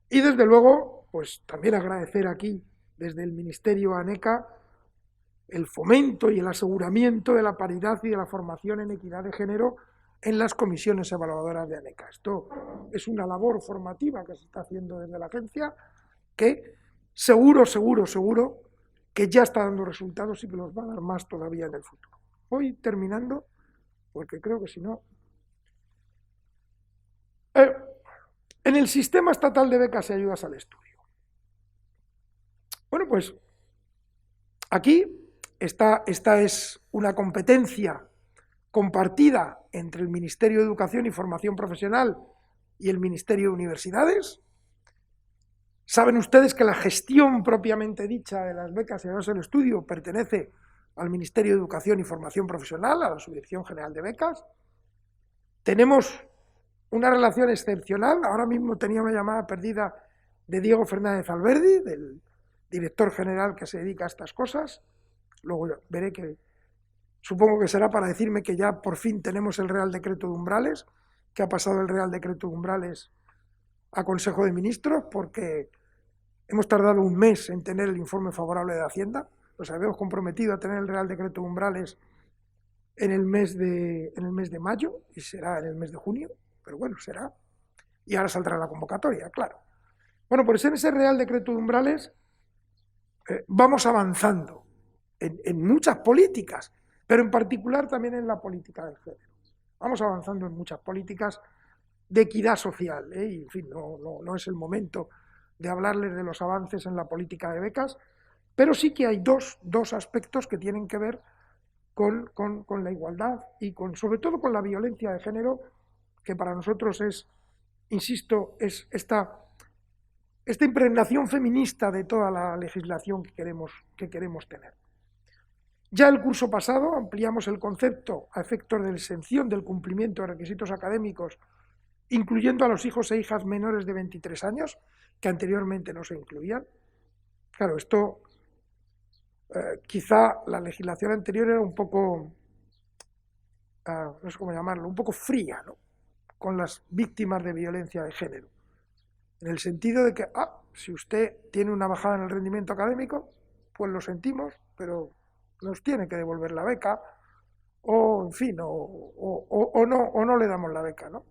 Y desde luego, pues también agradecer aquí, desde el Ministerio a ANECA, el fomento y el aseguramiento de la paridad y de la formación en equidad de género en las comisiones evaluadoras de ANECA. Esto es una labor formativa que se está haciendo desde la agencia que seguro que ya está dando resultados y que los va a dar más todavía en el futuro. Voy terminando, porque creo que si no... en el sistema estatal de becas y ayudas al estudio. Bueno, pues aquí esta es una competencia compartida entre el Ministerio de Educación y Formación Profesional y el Ministerio de Universidades. Saben ustedes que la gestión propiamente dicha de las becas y ayudas al estudio pertenece al Ministerio de Educación y Formación Profesional, a la Subdirección General de Becas. Tenemos una relación excepcional. Ahora mismo tenía una llamada perdida de Diego Fernández Alberdi, del director general que se dedica a estas cosas. Luego veré que, supongo que será para decirme que ya por fin tenemos el Real Decreto de Umbrales, que ha pasado el Real Decreto de Umbrales a Consejo de Ministros, porque hemos tardado un mes en tener el informe favorable de Hacienda. Nos habíamos comprometido a tener el Real Decreto de Umbrales en el mes de mayo, y será en el mes de junio, pero bueno, será. Y ahora saldrá la convocatoria, claro. Bueno, pues en ese Real Decreto de Umbrales vamos avanzando en muchas políticas, pero en particular también en la política del género. Vamos avanzando en muchas políticas de equidad social, y en fin, no es el momento de hablarles de los avances en la política de becas, pero sí que hay dos aspectos que tienen que ver con la igualdad y sobre todo con la violencia de género, que para nosotros es, insisto, es esta impregnación feminista de toda la legislación que queremos tener. Ya el curso pasado ampliamos el concepto a efectos de exención del cumplimiento de requisitos académicos, incluyendo a los hijos e hijas menores de 23 años, que anteriormente no se incluían. Claro, esto quizá la legislación anterior era un poco, no sé cómo llamarlo, un poco fría, ¿no?, con las víctimas de violencia de género, en el sentido de que, si usted tiene una bajada en el rendimiento académico, pues lo sentimos, pero nos tiene que devolver la beca, o en fin, o no le damos la beca, ¿no?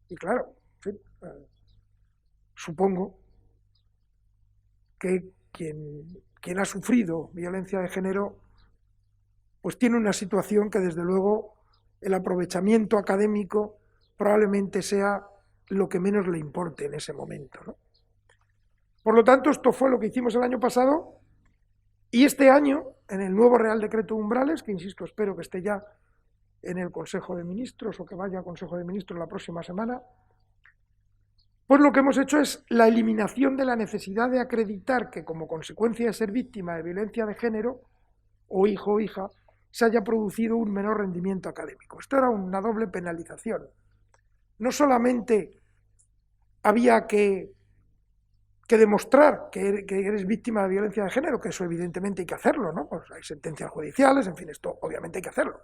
Y claro, en fin, supongo que quien ha sufrido violencia de género pues tiene una situación que desde luego el aprovechamiento académico probablemente sea lo que menos le importe en ese momento, ¿no? Por lo tanto, esto fue lo que hicimos el año pasado, y este año, en el nuevo Real Decreto de Umbrales, que insisto, espero que esté ya en el Consejo de Ministros o que vaya a Consejo de Ministros la próxima semana, pues lo que hemos hecho es la eliminación de la necesidad de acreditar que como consecuencia de ser víctima de violencia de género, o hijo o hija, se haya producido un menor rendimiento académico. Esto era una doble penalización. No solamente había que demostrar que eres víctima de violencia de género, que eso evidentemente hay que hacerlo, ¿no? Pues hay sentencias judiciales, en fin, esto obviamente hay que hacerlo,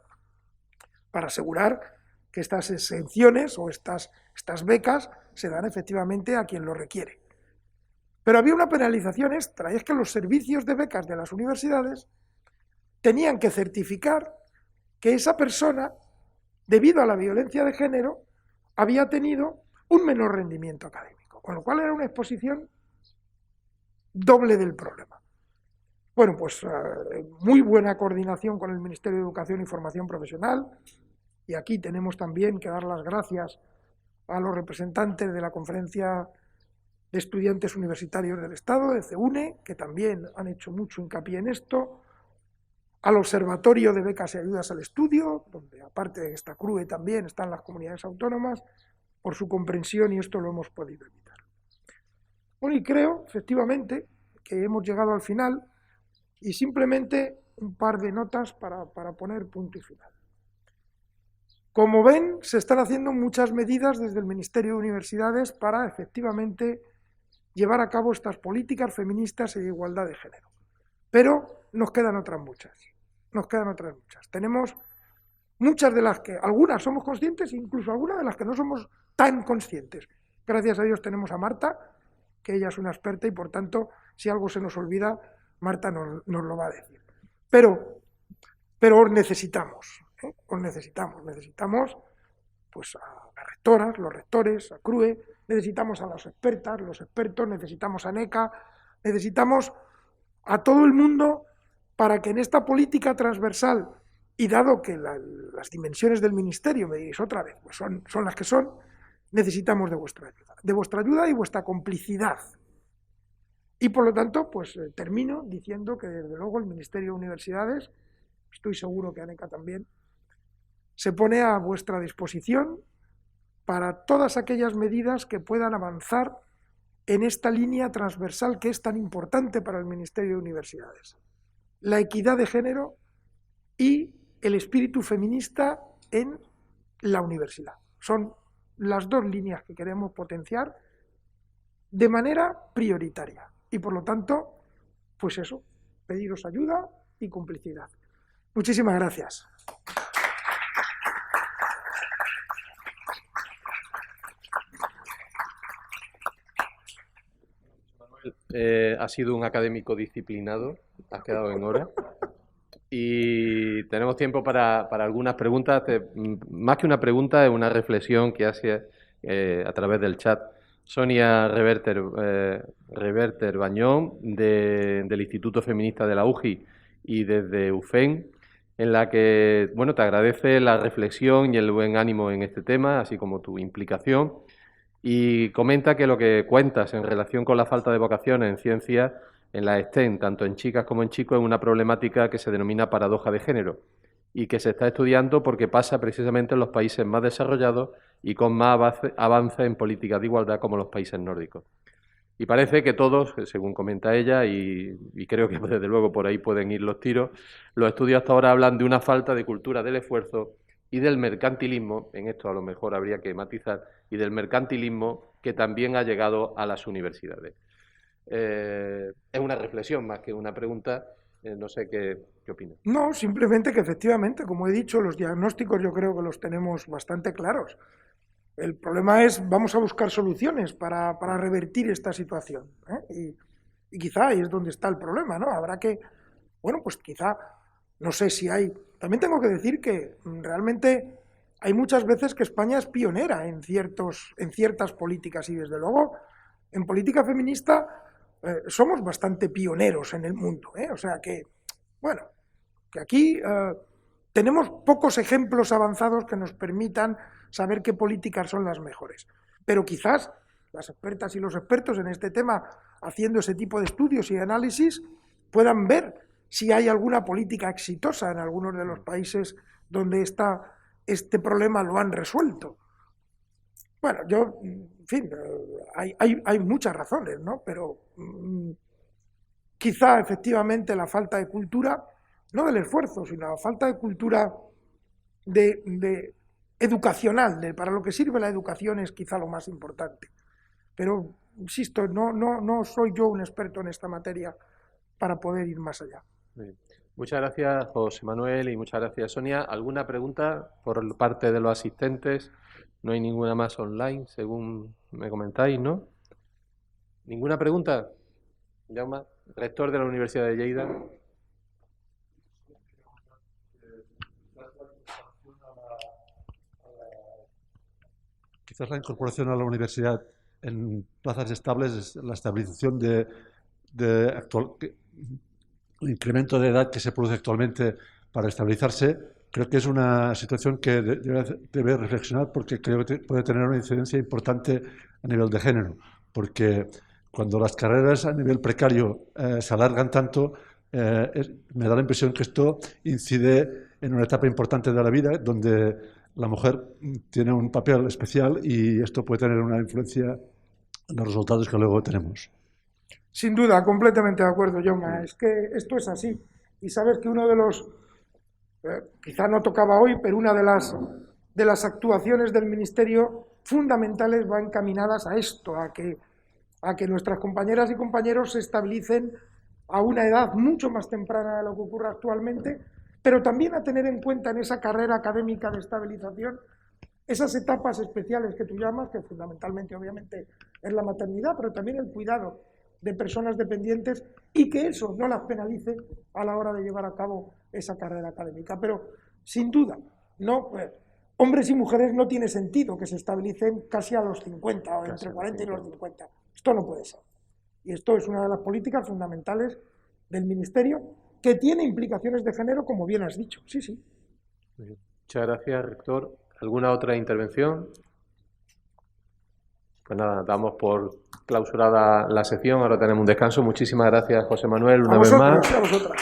para asegurar que estas exenciones o estas becas se dan efectivamente a quien lo requiere. Pero había una penalización extra, y es que los servicios de becas de las universidades tenían que certificar que esa persona, debido a la violencia de género, había tenido un menor rendimiento académico, con lo cual era una exposición doble del problema. Bueno, pues muy buena coordinación con el Ministerio de Educación y Formación Profesional, y aquí tenemos también que dar las gracias a los representantes de la Conferencia de Estudiantes Universitarios del Estado, de CEUNE, que también han hecho mucho hincapié en esto, al Observatorio de Becas y Ayudas al Estudio, donde aparte de esta CRUE también están las comunidades autónomas, por su comprensión, y esto lo hemos podido evitar. Bueno, y creo, efectivamente, que hemos llegado al final y simplemente un par de notas para poner punto y final. Como ven, se están haciendo muchas medidas desde el Ministerio de Universidades para efectivamente llevar a cabo estas políticas feministas y de igualdad de género. Pero nos quedan otras muchas. Nos quedan otras muchas. Tenemos muchas de las que, algunas somos conscientes, incluso algunas de las que no somos tan conscientes. Gracias a Dios tenemos a Marta, que ella es una experta y por tanto, si algo se nos olvida, Marta nos lo va a decir. Pero os necesitamos, ¿eh? Os necesitamos pues a las rectoras, los rectores, a CRUE, necesitamos a las expertas, los expertos, necesitamos a NECA, necesitamos a todo el mundo para que en esta política transversal, y dado que las dimensiones del ministerio, me diréis otra vez, pues son las que son, necesitamos de vuestra ayuda y vuestra complicidad. Y por lo tanto, pues termino diciendo que desde luego el Ministerio de Universidades, estoy seguro que ANECA también, se pone a vuestra disposición para todas aquellas medidas que puedan avanzar en esta línea transversal que es tan importante para el Ministerio de Universidades. La equidad de género y el espíritu feminista en la universidad. Son las dos líneas que queremos potenciar de manera prioritaria. Y por lo tanto, pues eso, pediros ayuda y complicidad. Muchísimas gracias. Ha sido un académico disciplinado, has quedado en hora. Y tenemos tiempo para algunas preguntas. Más que una pregunta, es una reflexión que hace a través del chat Sonia Reverter Bañón, del Instituto Feminista de la UGI y desde UFEN, en la que bueno, te agradece la reflexión y el buen ánimo en este tema, así como tu implicación. Y comenta que lo que cuentas en relación con la falta de vocaciones en ciencias en la STEM, tanto en chicas como en chicos, es una problemática que se denomina paradoja de género y que se está estudiando porque pasa precisamente en los países más desarrollados y con más avance en políticas de igualdad como los países nórdicos. Y parece que todos, según comenta ella, y creo que desde luego por ahí pueden ir los tiros, los estudios hasta ahora hablan de una falta de cultura del esfuerzo y del mercantilismo, en esto a lo mejor habría que matizar, y del mercantilismo que también ha llegado a las universidades. Es una reflexión más que una pregunta, no sé qué opinas. No, simplemente que efectivamente, como he dicho, los diagnósticos yo creo que los tenemos bastante claros. El problema es, vamos a buscar soluciones para revertir esta situación, ¿eh? Y quizá ahí es donde está el problema, ¿no? Habrá que, bueno, pues quizá, no sé si hay... También tengo que decir que realmente hay muchas veces que España es pionera en ciertas políticas y desde luego en política feminista somos bastante pioneros en el mundo, ¿eh? O sea que, bueno, que aquí tenemos pocos ejemplos avanzados que nos permitan saber qué políticas son las mejores. Pero quizás las expertas y los expertos en este tema, haciendo ese tipo de estudios y análisis, puedan ver si hay alguna política exitosa en algunos de los países donde este problema lo han resuelto. Bueno, yo, en fin, hay muchas razones, ¿no? Pero quizá efectivamente la falta de cultura, no del esfuerzo, sino la falta de cultura educacional, para lo que sirve la educación es quizá lo más importante. Pero, insisto, no soy yo un experto en esta materia para poder ir más allá. Bien. Muchas gracias, José Manuel, y muchas gracias, Sonia. ¿Alguna pregunta por parte de los asistentes? No hay ninguna más online, según me comentáis, ¿no? ¿Ninguna pregunta? Jaume, rector de la Universidad de Lleida. Quizás la incorporación a la universidad en plazas estables es la estabilización de el incremento de edad que se produce actualmente para estabilizarse. Creo que es una situación que debe reflexionar porque creo que puede tener una incidencia importante a nivel de género, porque cuando las carreras a nivel precario se alargan tanto, me da la impresión que esto incide en una etapa importante de la vida donde la mujer tiene un papel especial y esto puede tener una influencia los resultados que luego tenemos. Sin duda, completamente de acuerdo, Jaume. Es que esto es así. Y sabes que uno de los, quizá no tocaba hoy, pero una de las actuaciones del Ministerio fundamentales va encaminadas a esto, a que nuestras compañeras y compañeros se estabilicen a una edad mucho más temprana de lo que ocurre actualmente, pero también a tener en cuenta en esa carrera académica de estabilización esas etapas especiales que tú llamas, que fundamentalmente obviamente es la maternidad, pero también el cuidado de personas dependientes, y que eso no las penalice a la hora de llevar a cabo esa carrera académica. Pero sin duda, no, hombres y mujeres no tiene sentido que se estabilicen casi a los 50 o entre 40 y los 50. Esto no puede ser. Y esto es una de las políticas fundamentales del Ministerio, que tiene implicaciones de género, como bien has dicho. Sí, sí. Muchas gracias, rector. ¿Alguna otra intervención? Pues nada, damos por clausurada la sección. Ahora tenemos un descanso. Muchísimas gracias, José Manuel, una vez más. A vosotras.